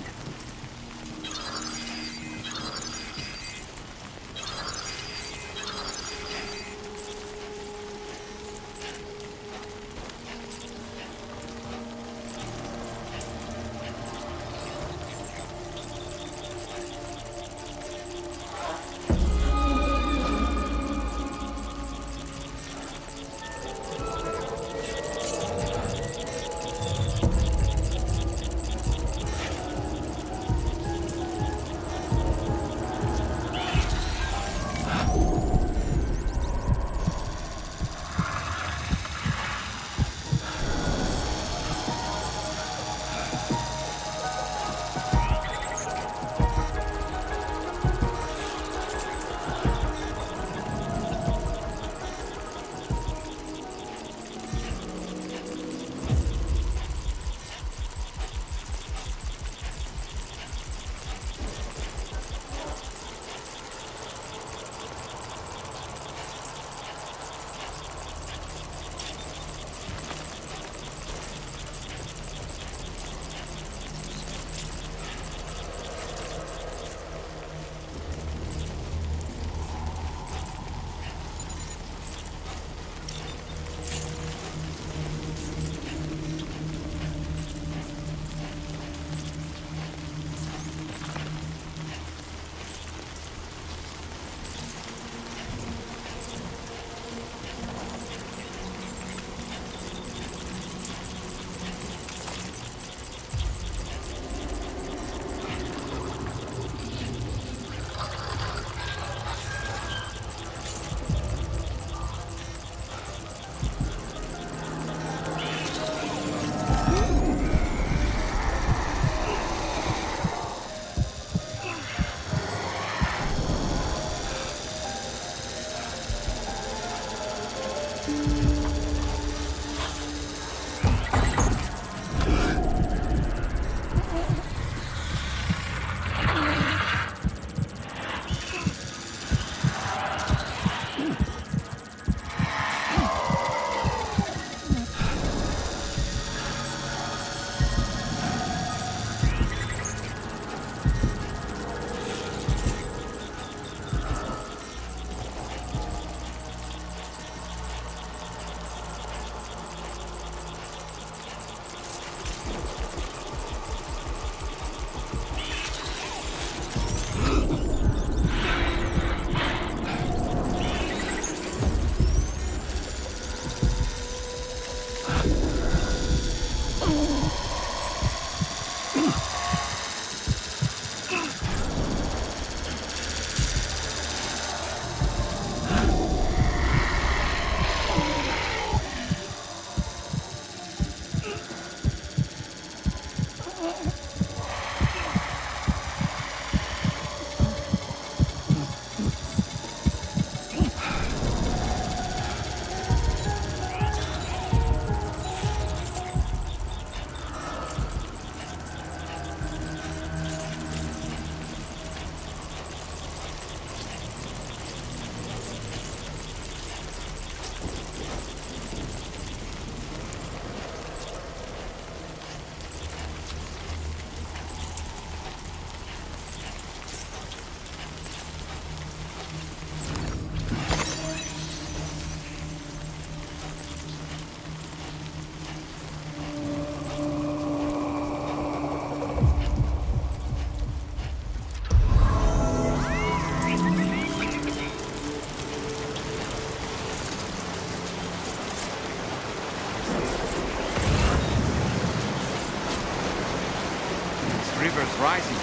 rising.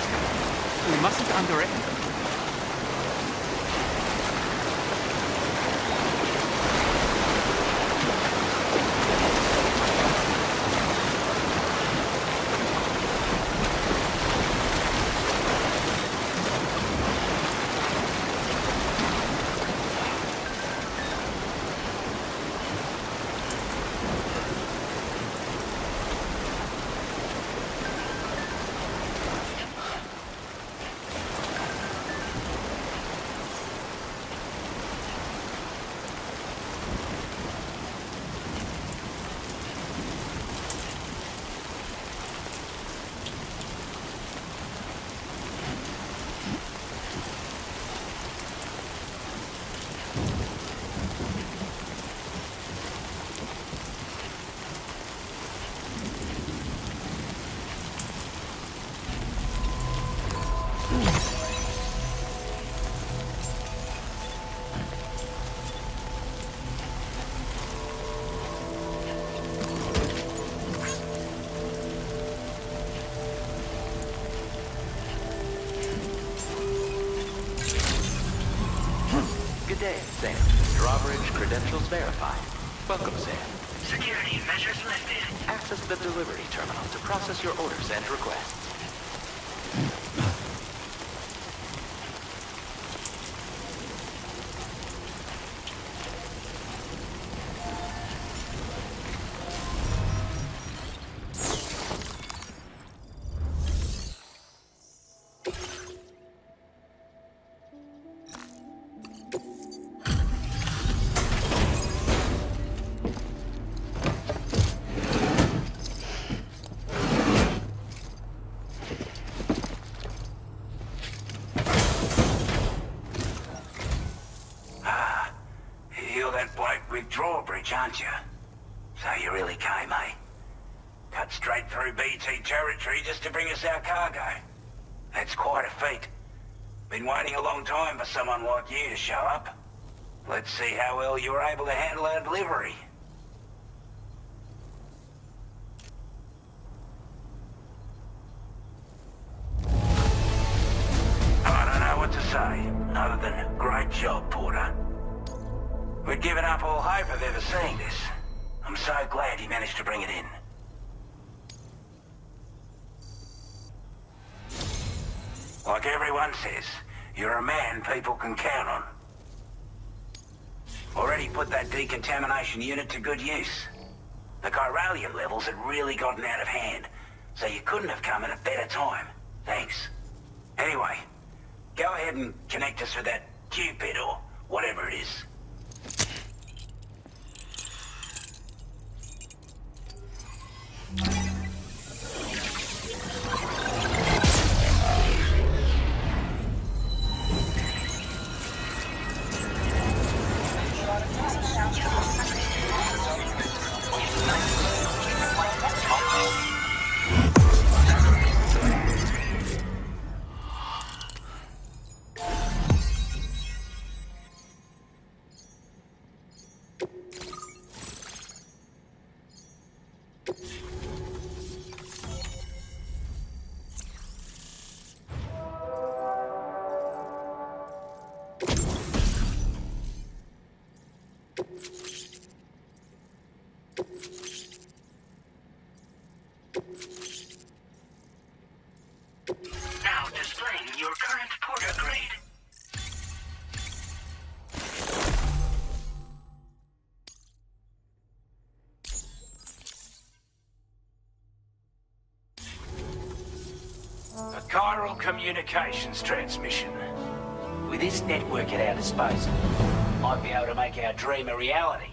We mustn't underestimate them. Good day, Sam. Drawbridge credentials verified. Welcome, Sam. Security measures lifted. Access the delivery terminal to process your orders and requests. Drawbridge, aren't you? So you really came, eh? Cut straight through BT territory just to bring us our cargo. That's quite a feat. Been waiting a long time for someone like you to show up. Let's see how well you were able to handle our delivery. I don't know what to say, other than great job, Porter. We'd given up all hope of ever seeing this. I'm so glad you managed to bring it in. Like everyone says, you're a man people can count on. Already put that decontamination unit to good use. The chiralium levels had really gotten out of hand, so you couldn't have come at a better time. Thanks. Anyway, go ahead and connect us with that Cupid or whatever it is. Now displaying your current Porter grade. A chiral communications transmission. With this network at our disposal, we might be able to make our dream a reality.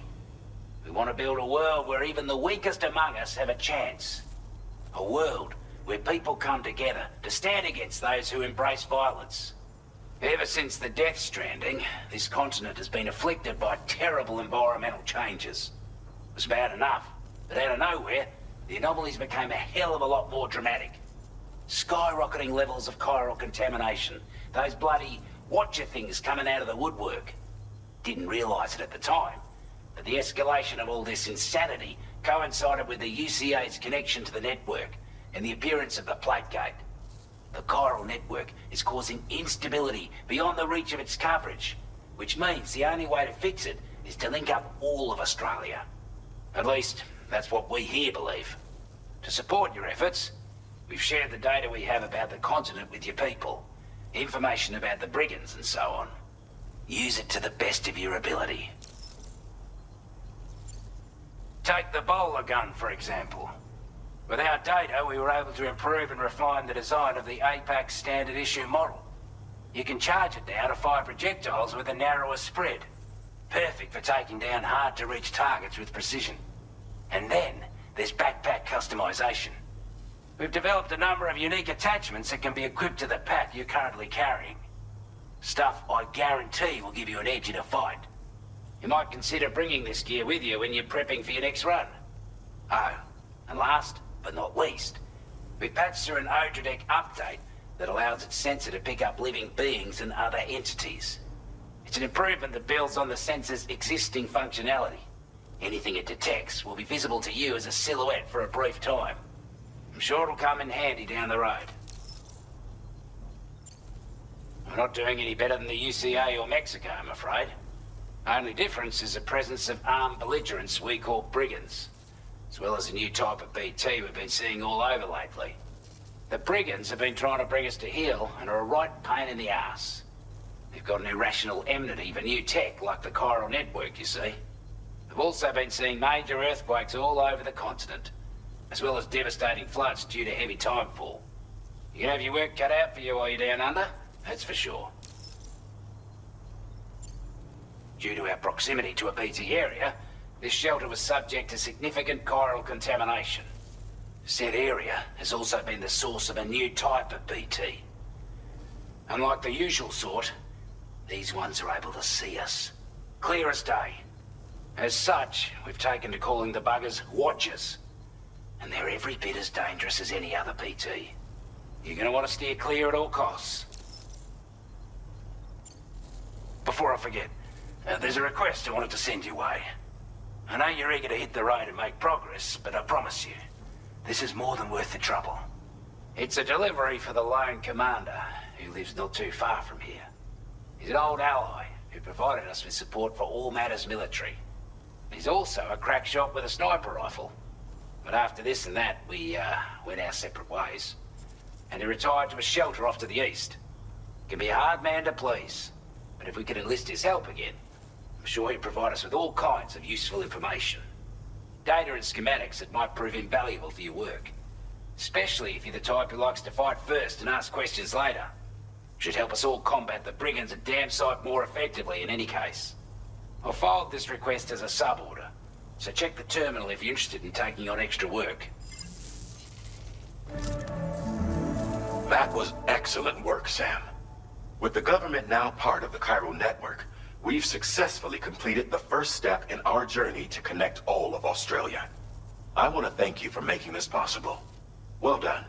We want to build a world where even the weakest among us have a chance. A world where people come together to stand against those who embrace violence. Ever since the death stranding, this continent has been afflicted by terrible environmental changes. It was bad enough, but out of nowhere, the anomalies became a hell of a lot more dramatic. Skyrocketing levels of chiral contamination, those bloody watcher things coming out of the woodwork. Didn't realize it at the time, but the escalation of all this insanity coincided with the UCA's connection to the network and the appearance of the plate gate. The Chiral Network is causing instability beyond the reach of its coverage, which means the only way to fix it is to link up all of Australia. At least, that's what we here believe. To support your efforts, we've shared the data we have about the continent with your people. Information about the brigands and so on. Use it to the best of your ability. Take the bowler gun, for example. With our data, we were able to improve and refine the design of the APAC standard issue model. You can charge it now to fire projectiles with a narrower spread. Perfect for taking down hard-to-reach targets with precision. And then, there's backpack customization. We've developed a number of unique attachments that can be equipped to the pack you're currently carrying. Stuff I guarantee will give you an edge in a fight. You might consider bringing this gear with you when you're prepping for your next run. Oh, and last but not least, we patched through an Odradek update that allows its sensor to pick up living beings and other entities. It's an improvement that builds on the sensor's existing functionality. Anything it detects will be visible to you as a silhouette for a brief time. I'm sure it'll come in handy down the road. We're not doing any better than the UCA or Mexico, I'm afraid. Only difference is the presence of armed belligerents we call brigands, as well as a new type of BT we've been seeing all over lately. The brigands have been trying to bring us to heel and are a right pain in the ass. They've got an irrational enmity for new tech like the Chiral Network, you see. We've also been seeing major earthquakes all over the continent, as well as devastating floods due to heavy timefall. You can have your work cut out for you while you're down under, that's for sure. Due to our proximity to a BT area, this shelter was subject to significant chiral contamination. Said area has also been the source of a new type of BT. Unlike the usual sort, these ones are able to see us. Clear as day. As such, we've taken to calling the buggers Watchers. And they're every bit as dangerous as any other BT. You're gonna want to steer clear at all costs. Before I forget, there's a request I wanted to send your way. I know you're eager to hit the road and make progress, but I promise you, this is more than worth the trouble. It's a delivery for the lone commander, who lives not too far from here. He's an old ally who provided us with support for all matters military. He's also a crack shot with a sniper rifle. But after this and that, we went our separate ways. And he retired to a shelter off to the east. Can be a hard man to please, but if we could enlist his help again, I'm sure he'd provide us with all kinds of useful information. Data and schematics that might prove invaluable for your work. Especially if you're the type who likes to fight first and ask questions later. Should help us all combat the brigands a damn sight more effectively in any case. I'll filed this request as a sub-order, so check the terminal if you're interested in taking on extra work. That was excellent work, Sam. With the government now part of the Chiral Network, we've successfully completed the first step in our journey to connect all of Australia. I want to thank you for making this possible. Well done.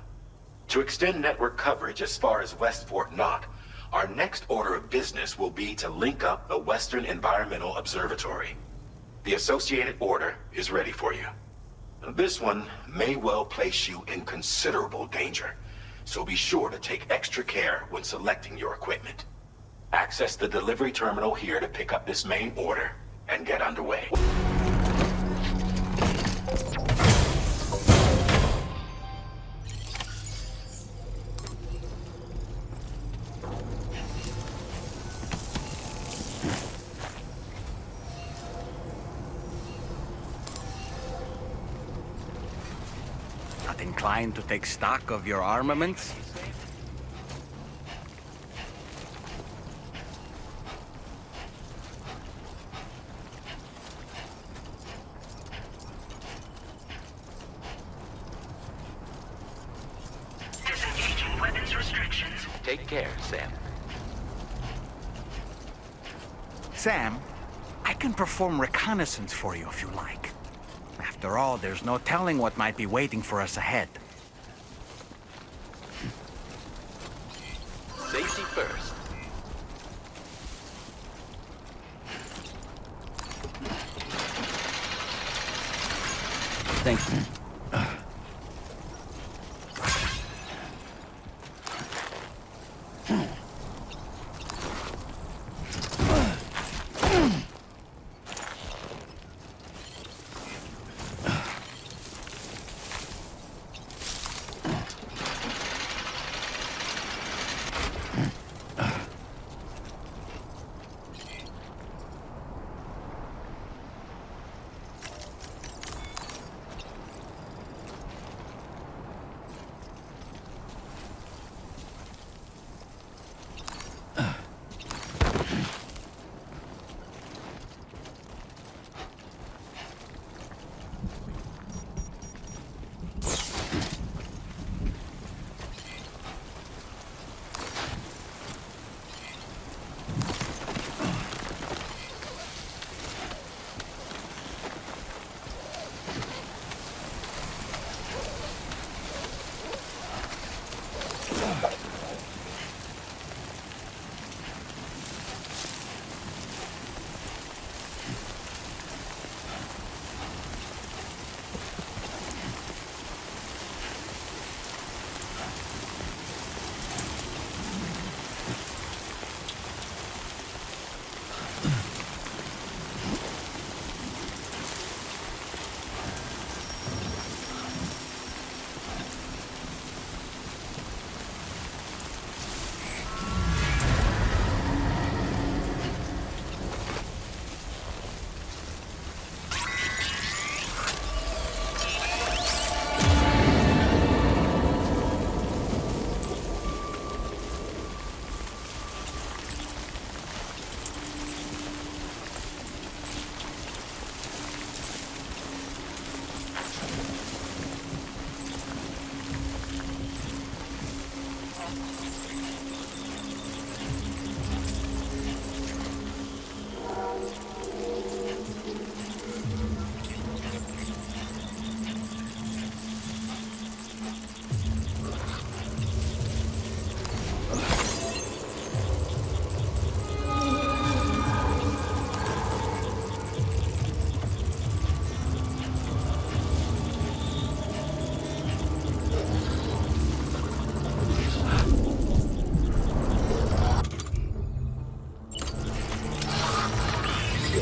To extend network coverage as far as West Fort Knott, our next order of business will be to link up the Western Environmental Observatory. The associated order is ready for you. This one may well place you in considerable danger, so be sure to take extra care when selecting your equipment. Access the delivery terminal here to pick up this main order and get underway. Not inclined to take stock of your armaments? Disengaging weapons restrictions. Take care, Sam. Sam, I can perform reconnaissance for you if you like. After all, there's no telling what might be waiting for us ahead. Safety first. Thank you. Are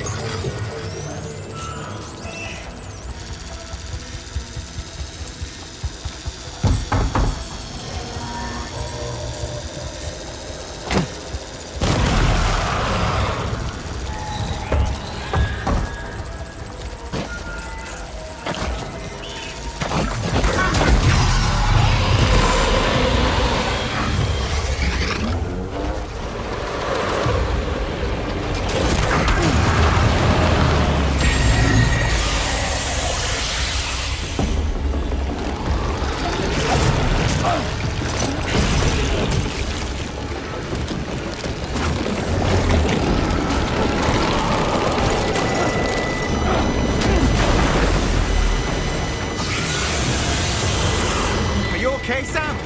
you okay, Sam?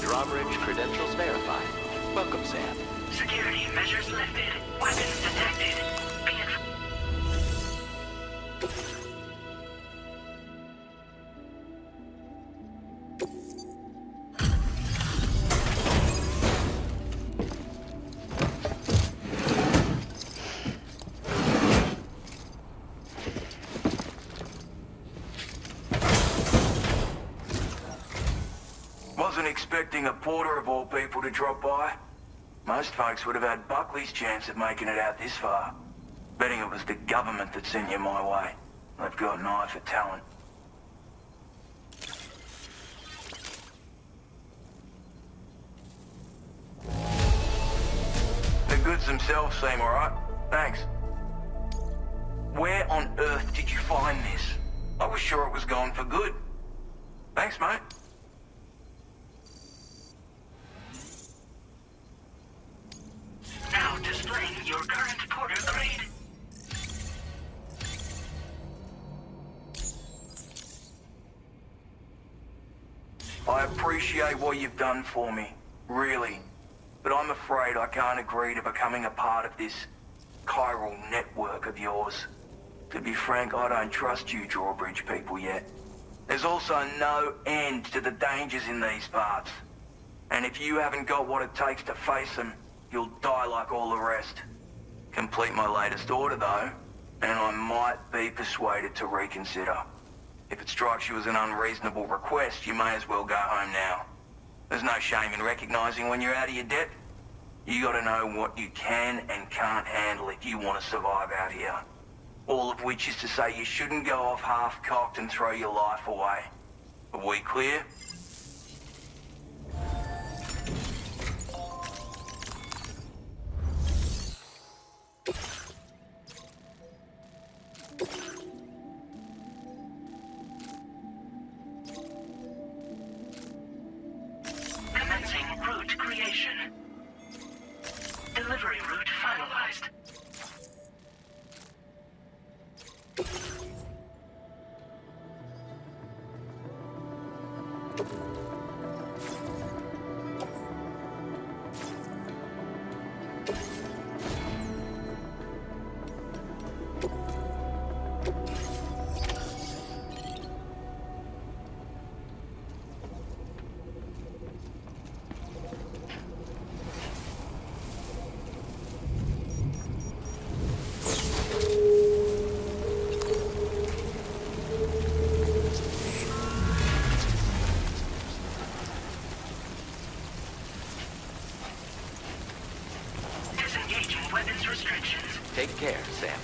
Drawbridge credentials verified. Welcome, Sam. Security measures lifted. Weapons detected. Be expecting a porter of all people to drop by. Most folks would have had Buckley's chance of making it out this far. Betting it was the government that sent you my way. They've got an eye for talent. The goods themselves seem alright. Thanks. Where on earth did you find this? I was sure it was gone for good. Thanks, mate. Now displaying your current porter grade. I appreciate what you've done for me, really. But I'm afraid I can't agree to becoming a part of this Chiral Network of yours. To be frank, I don't trust you drawbridge people yet. There's also no end to the dangers in these parts. And if you haven't got what it takes to face them, you'll die like all the rest. Complete my latest order, though, and I might be persuaded to reconsider. If it strikes you as an unreasonable request, you may as well go home now. There's no shame in recognizing when you're out of your depth. You gotta know what you can and can't handle if you want to survive out here. All of which is to say you shouldn't go off half-cocked and throw your life away. Are we clear? Commencing route creation. Delivery route finalized. Disengaging weapons restrictions. Take care, Sam.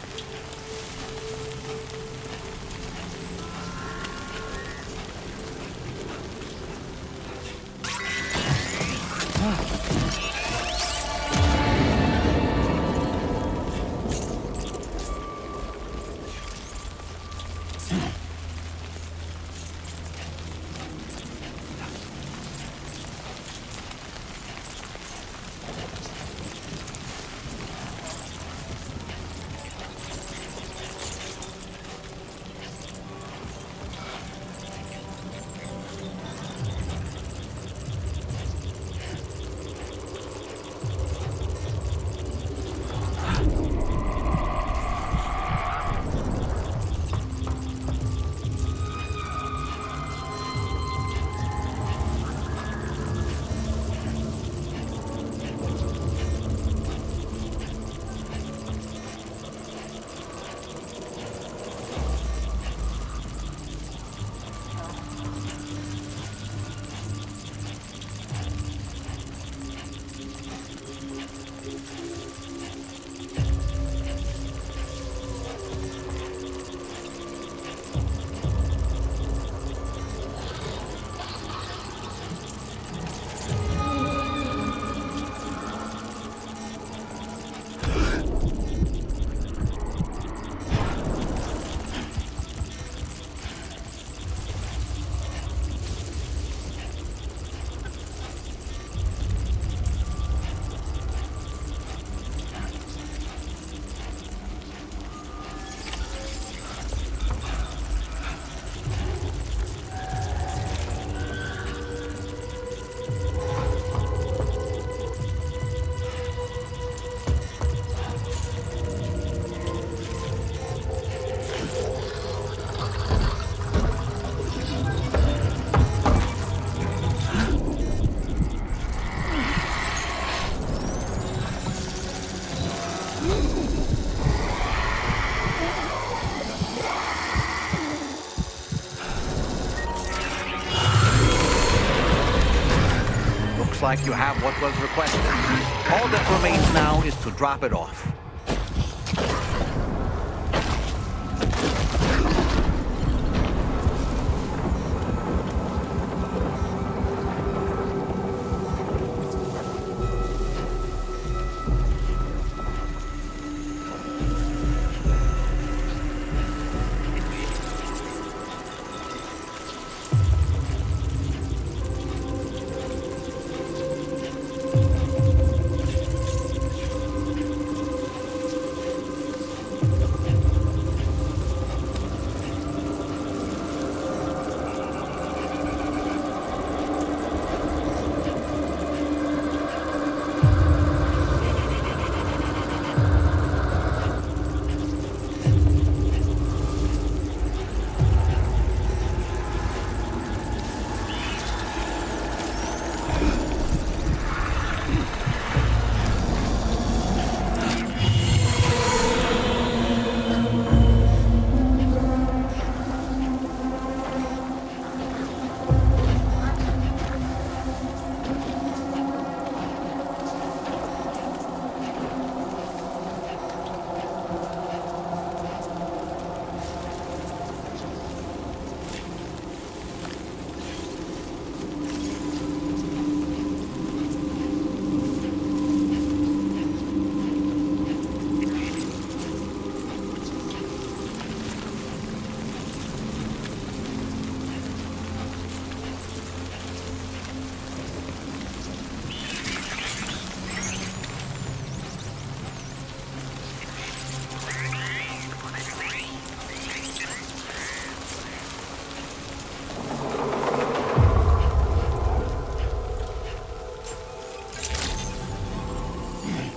Looks like you have what was requested. All that remains now is to drop it off.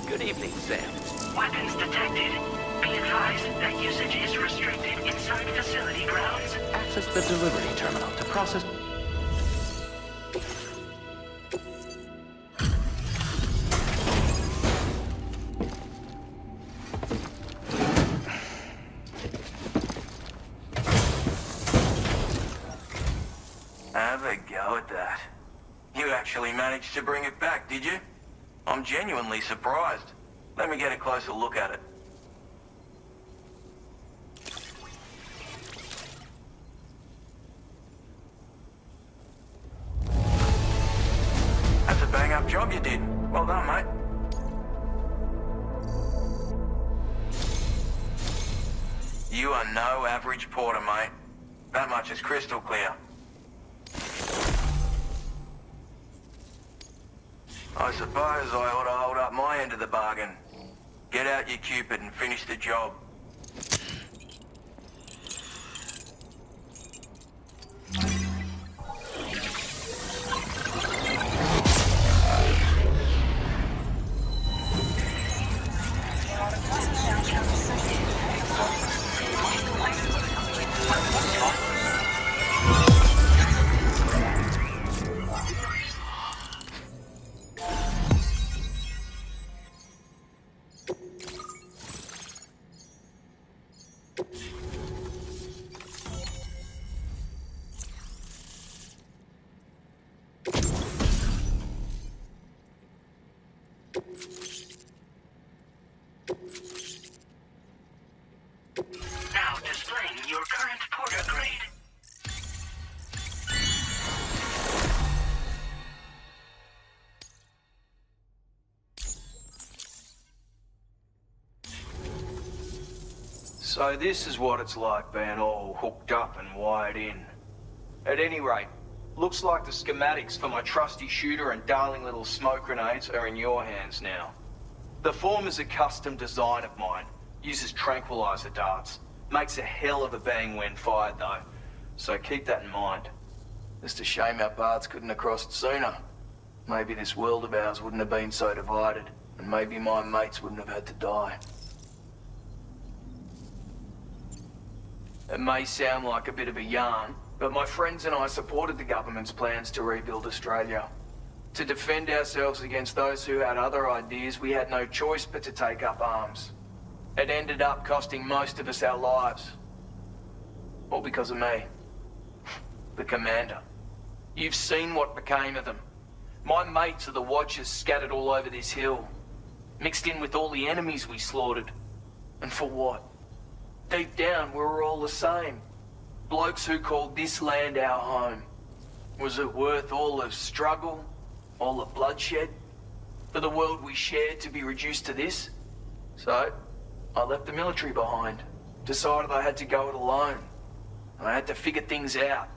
Good evening, Sam. Weapons detected. Be advised that usage is restricted inside facility grounds. Access the delivery terminal to process... Have a go at that. You actually managed to bring it back, did you? I'm genuinely surprised. Let me get a closer look at it. That's a bang-up job you did. Well done, mate. You are no average porter, mate. That much is crystal clear. I suppose I ought to hold up my end of the bargain. Get out your Cupid and finish the job. Now displaying your current porter grade. So this is what it's like being all hooked up and wired in. At any rate, looks like the schematics for my trusty shooter and darling little smoke grenades are in your hands now. The form is a custom design of mine. Uses tranquilizer darts. Makes a hell of a bang when fired though. So keep that in mind. Just a shame our paths couldn't have crossed sooner. Maybe this world of ours wouldn't have been so divided. And maybe my mates wouldn't have had to die. It may sound like a bit of a yarn, but my friends and I supported the government's plans to rebuild Australia. To defend ourselves against those who had other ideas, we had no choice but to take up arms. It ended up costing most of us our lives. All because of me. The commander. You've seen what became of them. My mates are the Watchers scattered all over this hill, mixed in with all the enemies we slaughtered. And for what? Deep down, we were all the same. Blokes who called this land our home. Was it worth all the struggle, all the bloodshed, for the world we shared to be reduced to this? So, I left the military behind. Decided I had to go it alone. And I had to figure things out.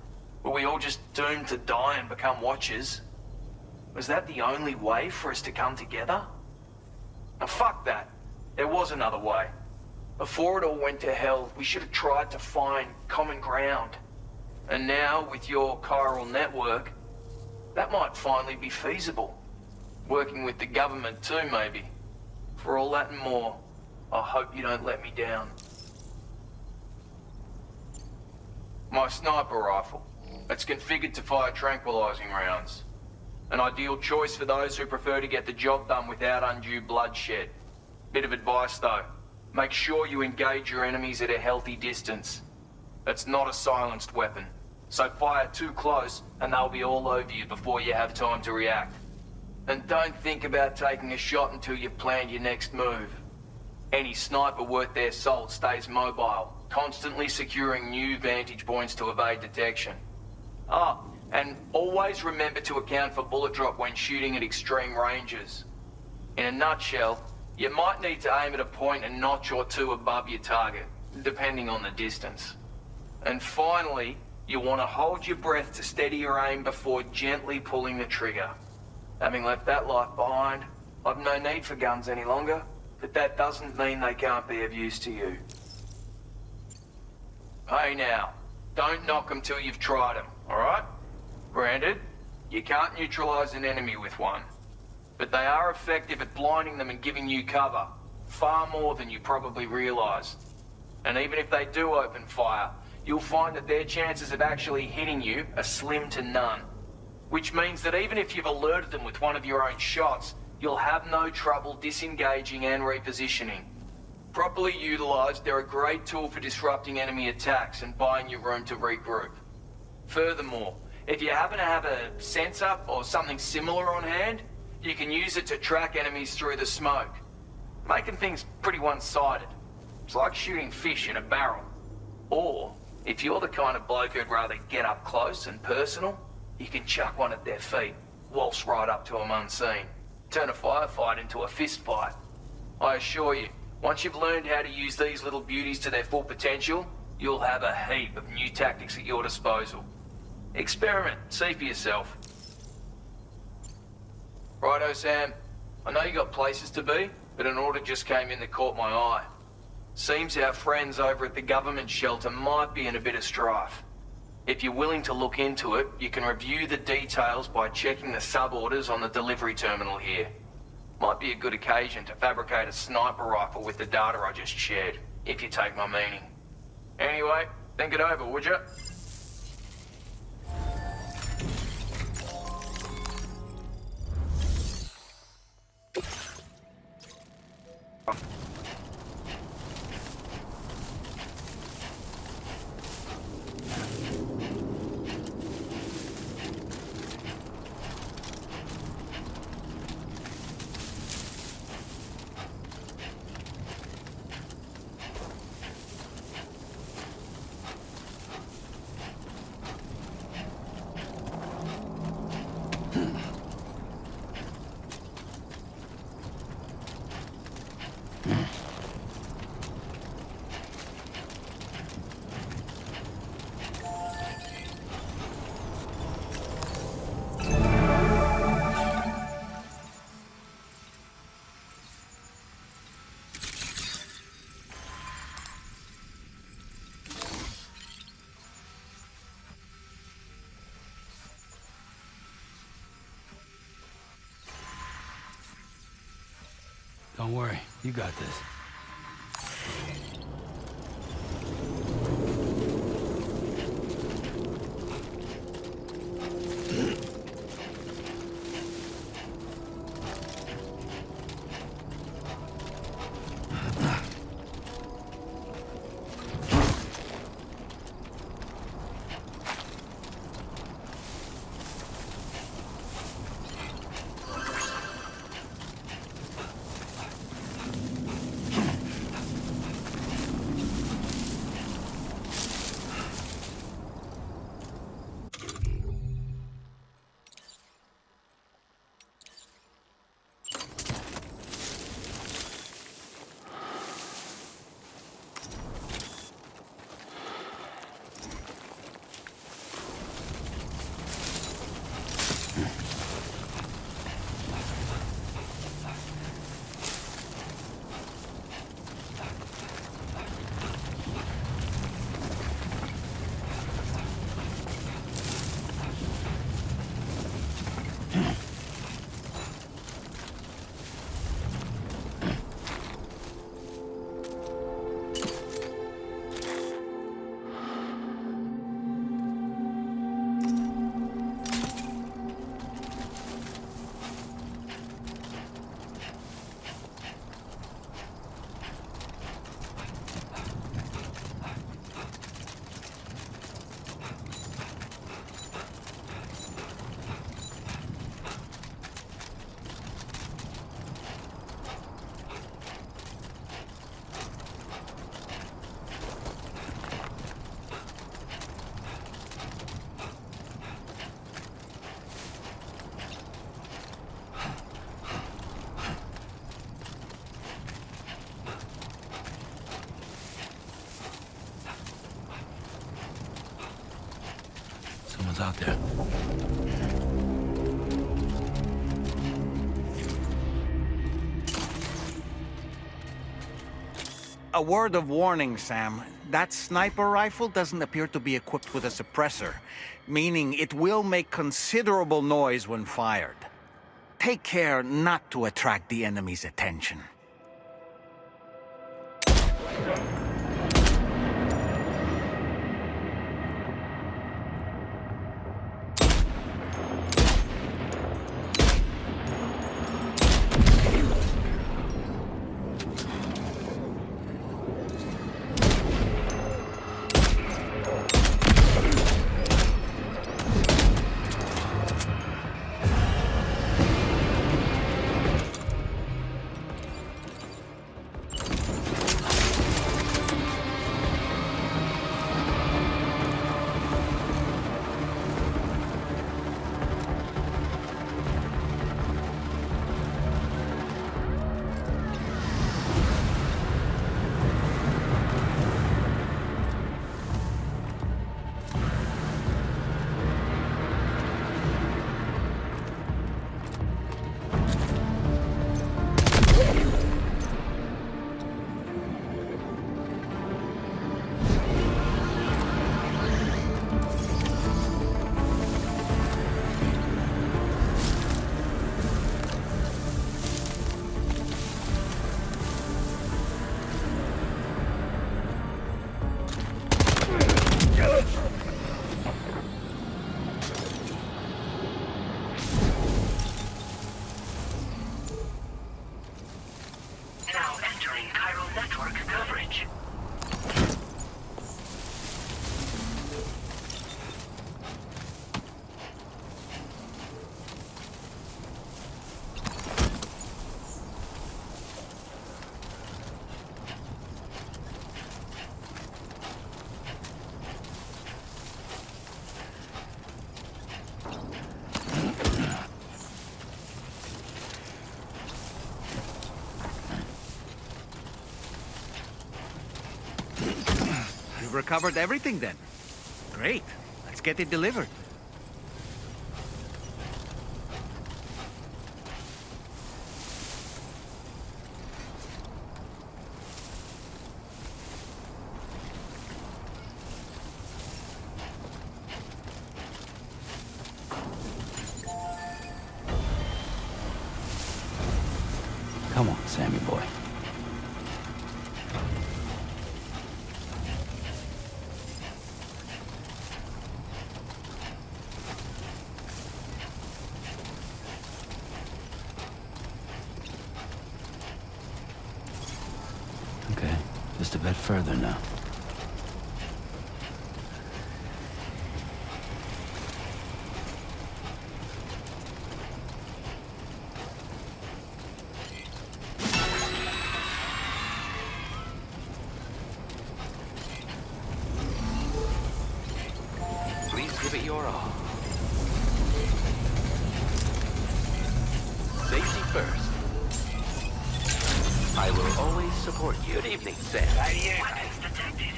Were we all just doomed to die and become Watchers? Was that the only way for us to come together? Now fuck that. There was another way. Before it all went to hell, we should have tried to find common ground. And now, with your Chiral Network, that might finally be feasible. Working with the government too, maybe. For all that and more, I hope you don't let me down. My sniper rifle. It's configured to fire tranquilizing rounds. An ideal choice for those who prefer to get the job done without undue bloodshed. Bit of advice though. Make sure you engage your enemies at a healthy distance. It's not a silenced weapon, so fire too close and they'll be all over you before you have time to react. And don't think about taking a shot until you've planned your next move. Any sniper worth their salt stays mobile, constantly securing new vantage points to evade detection. And always remember to account for bullet drop when shooting at extreme ranges. In a nutshell, you might need to aim at a point a notch or two above your target, depending on the distance. And finally, you want to hold your breath to steady your aim before gently pulling the trigger. Having left that life behind, I've no need for guns any longer, but that doesn't mean they can't be of use to you. Hey now, don't knock them till you've tried them, alright? Granted, you can't neutralize an enemy with one, but they are effective at blinding them and giving you cover, far more than you probably realize. And even if they do open fire, you'll find that their chances of actually hitting you are slim to none. Which means that even if you've alerted them with one of your own shots, you'll have no trouble disengaging and repositioning. Properly utilized, they're a great tool for disrupting enemy attacks and buying you room to regroup. Furthermore, if you happen to have a sensor or something similar on hand, you can use it to track enemies through the smoke, making things pretty one-sided. It's like shooting fish in a barrel. Or, if you're the kind of bloke who'd rather get up close and personal, you can chuck one at their feet, waltz right up to them unseen, turn a firefight into a fist fight. I assure you, once you've learned how to use these little beauties to their full potential, you'll have a heap of new tactics at your disposal. Experiment, see for yourself. Righto, Sam. I know you got places to be, but an order just came in that caught my eye. Seems our friends over at the government shelter might be in a bit of strife. If you're willing to look into it, you can review the details by checking the sub-orders on the delivery terminal here. Might be a good occasion to fabricate a sniper rifle with the data I just shared, if you take my meaning. Anyway, think it over, would you? Don't worry, you got this. someone's out there. A word of warning, Sam. That sniper rifle doesn't appear to be equipped with a suppressor, meaning it will make considerable noise when fired. Take care not to attract the enemy's attention. Now entering Chiral Network coverage. You've recovered everything then. Great. Let's get it delivered. Come on, Sammy boy. Okay, just a bit further now. Please give it your all. Safety first. I will always support you. Good evening, Sam. Weapons detected.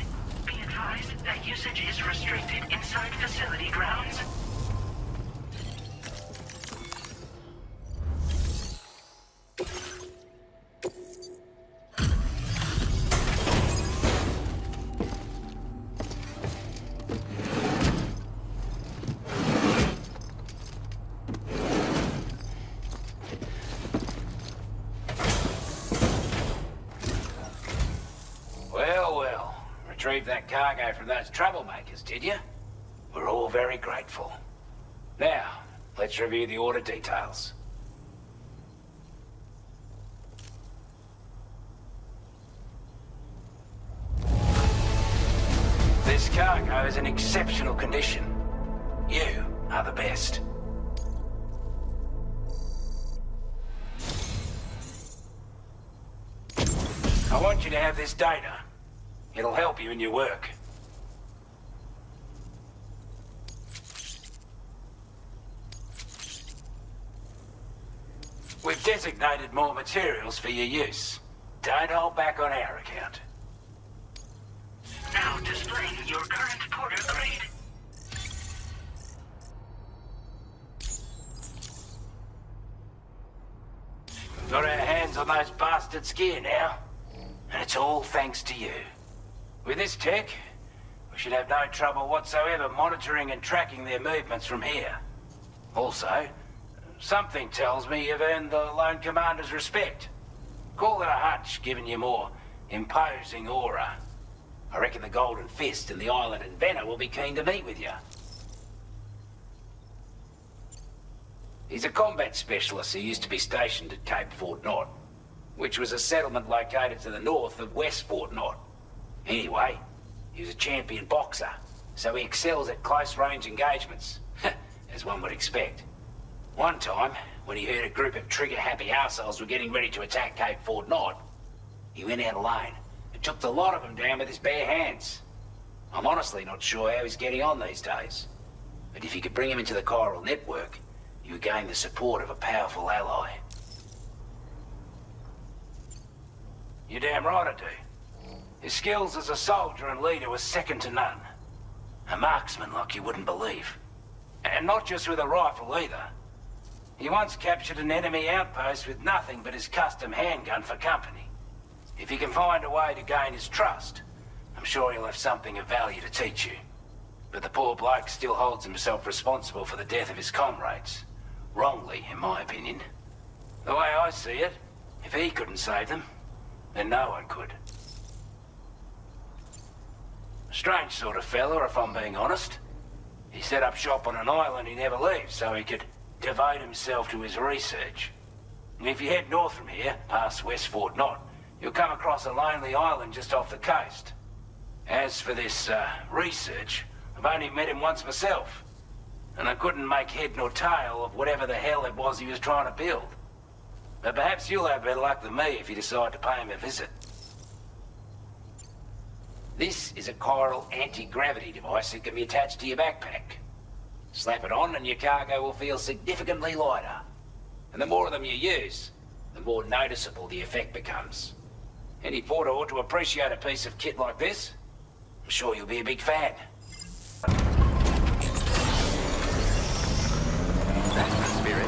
Be advised that usage is restricted inside facility grounds. Well. Retrieved that cargo from those troublemakers, did you? We're all very grateful. Now, let's review the order details. This cargo is in exceptional condition. You are the best. I want you to have this data. It'll help you in your work. We've designated more materials for your use. Don't hold back on our account. Now displaying your current porter grade. on those bastards' gear now. And it's all thanks to you. With this tech, we should have no trouble whatsoever monitoring and tracking their movements from here. Also, something tells me you've earned the Lone Commander's respect. Call it a hunch, giving you more imposing aura. I reckon the Golden Fist and the Island Inventor will be keen to meet with you. He's a combat specialist who used to be stationed at Cape Fort Knot, which was a settlement located to the north of West Fort Knot. Anyway, he was a champion boxer, so he excels at close-range engagements, as one would expect. One time, when he heard a group of trigger-happy arseholes were getting ready to attack Cape Fort Knot, he went out alone and took the lot of them down with his bare hands. I'm honestly not sure how he's getting on these days, but if you could bring him into the Chiral Network, you would gain the support of a powerful ally. You're damn right I do. His skills as a soldier and leader were second to none. A marksman like you wouldn't believe. And not just with a rifle either. He once captured an enemy outpost with nothing but his custom handgun for company. If you can find a way to gain his trust, I'm sure he'll have something of value to teach you. But the poor bloke still holds himself responsible for the death of his comrades. Wrongly, in my opinion. The way I see it, if he couldn't save them, then no one could. A strange sort of fella, if I'm being honest. He set up shop on an island he never leaves so he could devote himself to his research. And if you head north from here, past West Fort Knot, you'll come across a lonely island just off the coast. As for this, research, I've only met him once myself. And I couldn't make head nor tail of whatever the hell it was he was trying to build. But perhaps you'll have better luck than me if you decide to pay him a visit. This is a chiral anti-gravity device that can be attached to your backpack. Slap it on and your cargo will feel significantly lighter. And the more of them you use, the more noticeable the effect becomes. Any porter ought to appreciate a piece of kit like this. I'm sure you'll be a big fan. That's the spirit.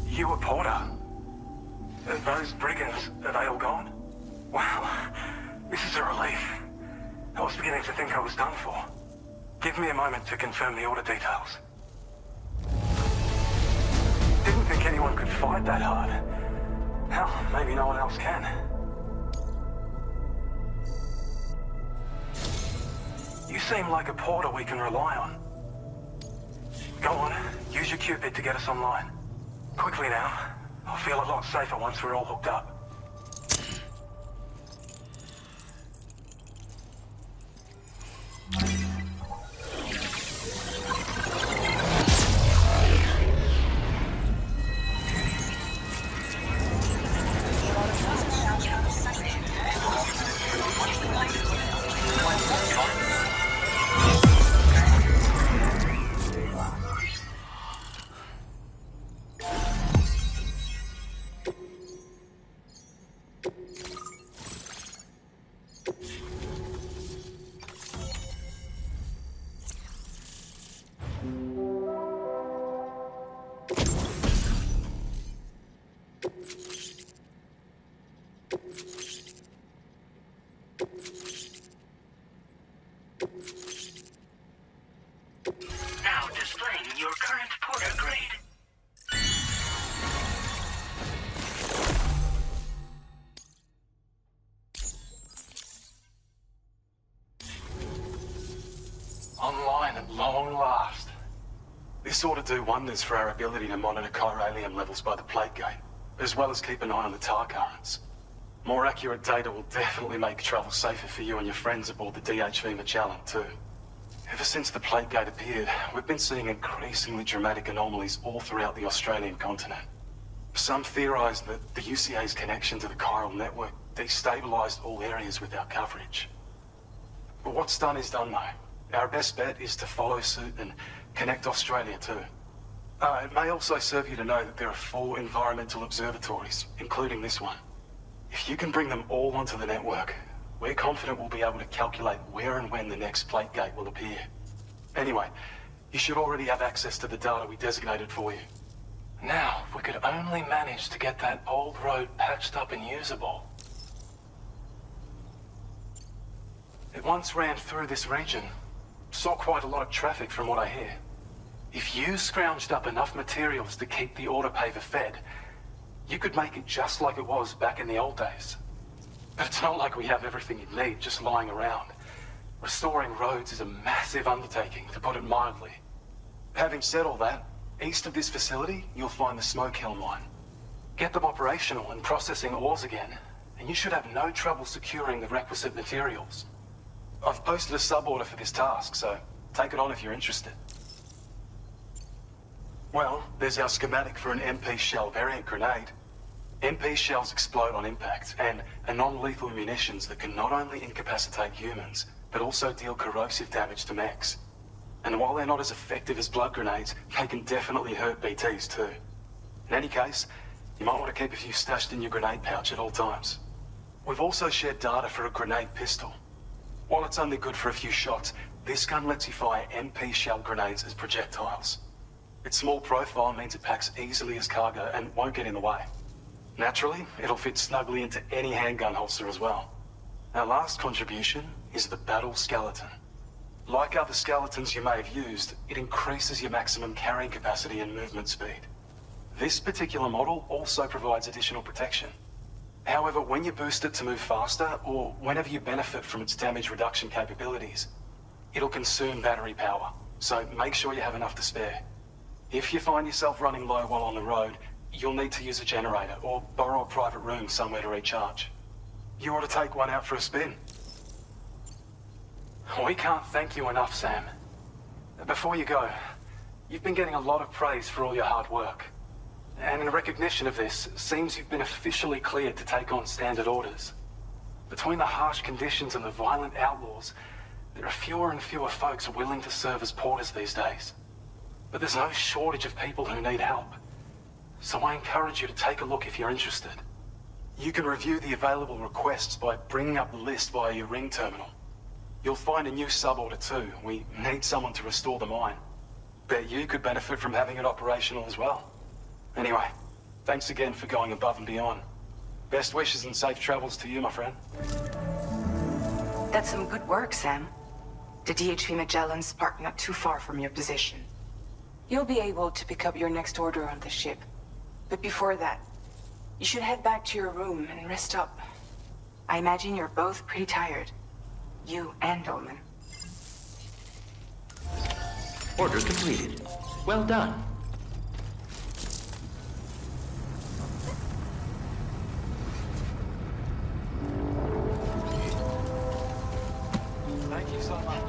You were Porter? Those brigands, are they all gone? Wow, this is a relief. I was beginning to think I was done for. Give me a moment to confirm the order details. Didn't think anyone could fight that hard. Hell, maybe no one else can. You seem like a Porter we can rely on. Go on, use your Cupid to get us online. Quickly now. I'll feel a lot safer once we're all hooked up. Now displaying your current Porter grade. Online at long last. This ought to do wonders for our ability to monitor chiralium levels by the plate gate, as well as keep an eye on the tar currents. More accurate data will definitely make travel safer for you and your friends aboard the DHV Magellan, too. Ever since the plate gate appeared, we've been seeing increasingly dramatic anomalies all throughout the Australian continent. Some theorize that the UCA's connection to the Chiral Network destabilized all areas with our coverage. But what's done is done, though. Our best bet is to follow suit and connect Australia, too. It may also serve you to know that there are 4 environmental observatories, including this one. If you can bring them all onto the network, we're confident we'll be able to calculate where and when the next plate gate will appear. Anyway, you should already have access to the data we designated for you. Now, if we could only manage to get that old road patched up and usable. It once ran through this region. Saw quite a lot of traffic from what I hear. If you scrounged up enough materials to keep the autopaver fed, you could make it just like it was back in the old days. But it's not like we have everything you need just lying around. Restoring roads is a massive undertaking, to put it mildly. Having said all that, east of this facility, you'll find the Smoke Hill mine. Get them operational and processing ores again, and you should have no trouble securing the requisite materials. I've posted a sub-order for this task, so take it on if you're interested. Well, there's our schematic for an MP shell variant grenade. MP shells explode on impact, and are non-lethal munitions that can not only incapacitate humans, but also deal corrosive damage to mechs. And while they're not as effective as blood grenades, they can definitely hurt BTs too. In any case, you might want to keep a few stashed in your grenade pouch at all times. We've also shared data for a grenade pistol. While it's only good for a few shots, this gun lets you fire MP shell grenades as projectiles. Its small profile means it packs easily as cargo and won't get in the way. Naturally, it'll fit snugly into any handgun holster as well. Our last contribution is the Battle Skeleton. Like other skeletons you may have used, it increases your maximum carrying capacity and movement speed. This particular model also provides additional protection. However, when you boost it to move faster, or whenever you benefit from its damage reduction capabilities, it'll consume battery power, so make sure you have enough to spare. If you find yourself running low while on the road, you'll need to use a generator or borrow a private room somewhere to recharge. You ought to take one out for a spin. We can't thank you enough, Sam. Before you go, you've been getting a lot of praise for all your hard work. And in recognition of this, it seems you've been officially cleared to take on standard orders. Between the harsh conditions and the violent outlaws, there are fewer and fewer folks willing to serve as porters these days. But there's no shortage of people who need help. So I encourage you to take a look if you're interested. You can review the available requests by bringing up the list via your ring terminal. You'll find a new sub-order too. We need someone to restore the mine. Bet you could benefit from having it operational as well. Anyway, thanks again for going above and beyond. Best wishes and safe travels to you, my friend. That's some good work, Sam. The DHV Magellan's parked not too far from your position. You'll be able to pick up your next order on the ship. But before that, you should head back to your room and rest up. I imagine you're both pretty tired. You and Dolman. Order completed. Well done. Thank you so much.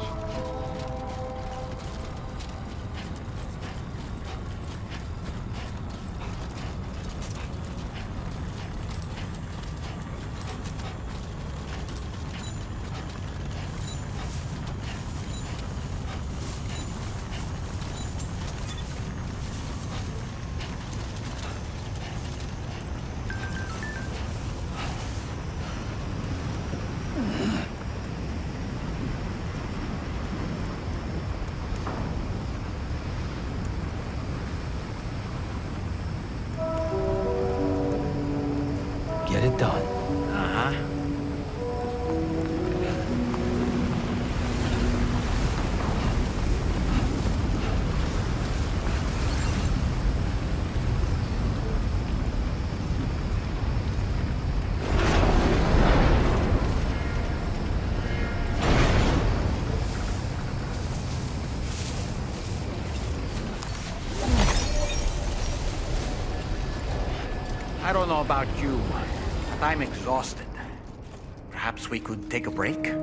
Get it done. I don't know about you, but I'm exhausted. Perhaps we could take a break?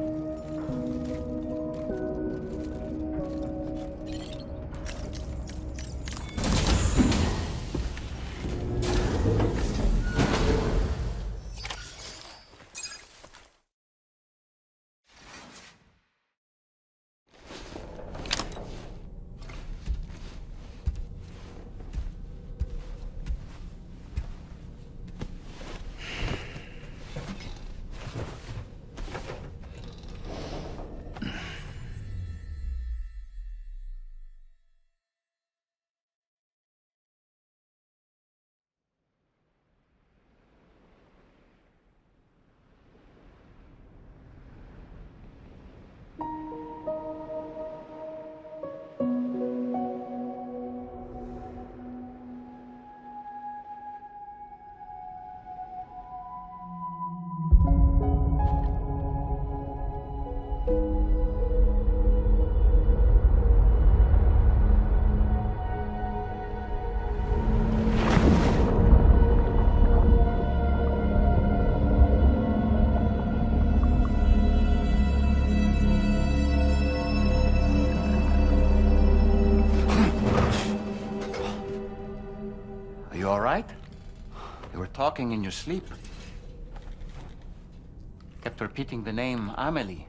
all right? You were talking in your sleep. Kept repeating the name Amelie.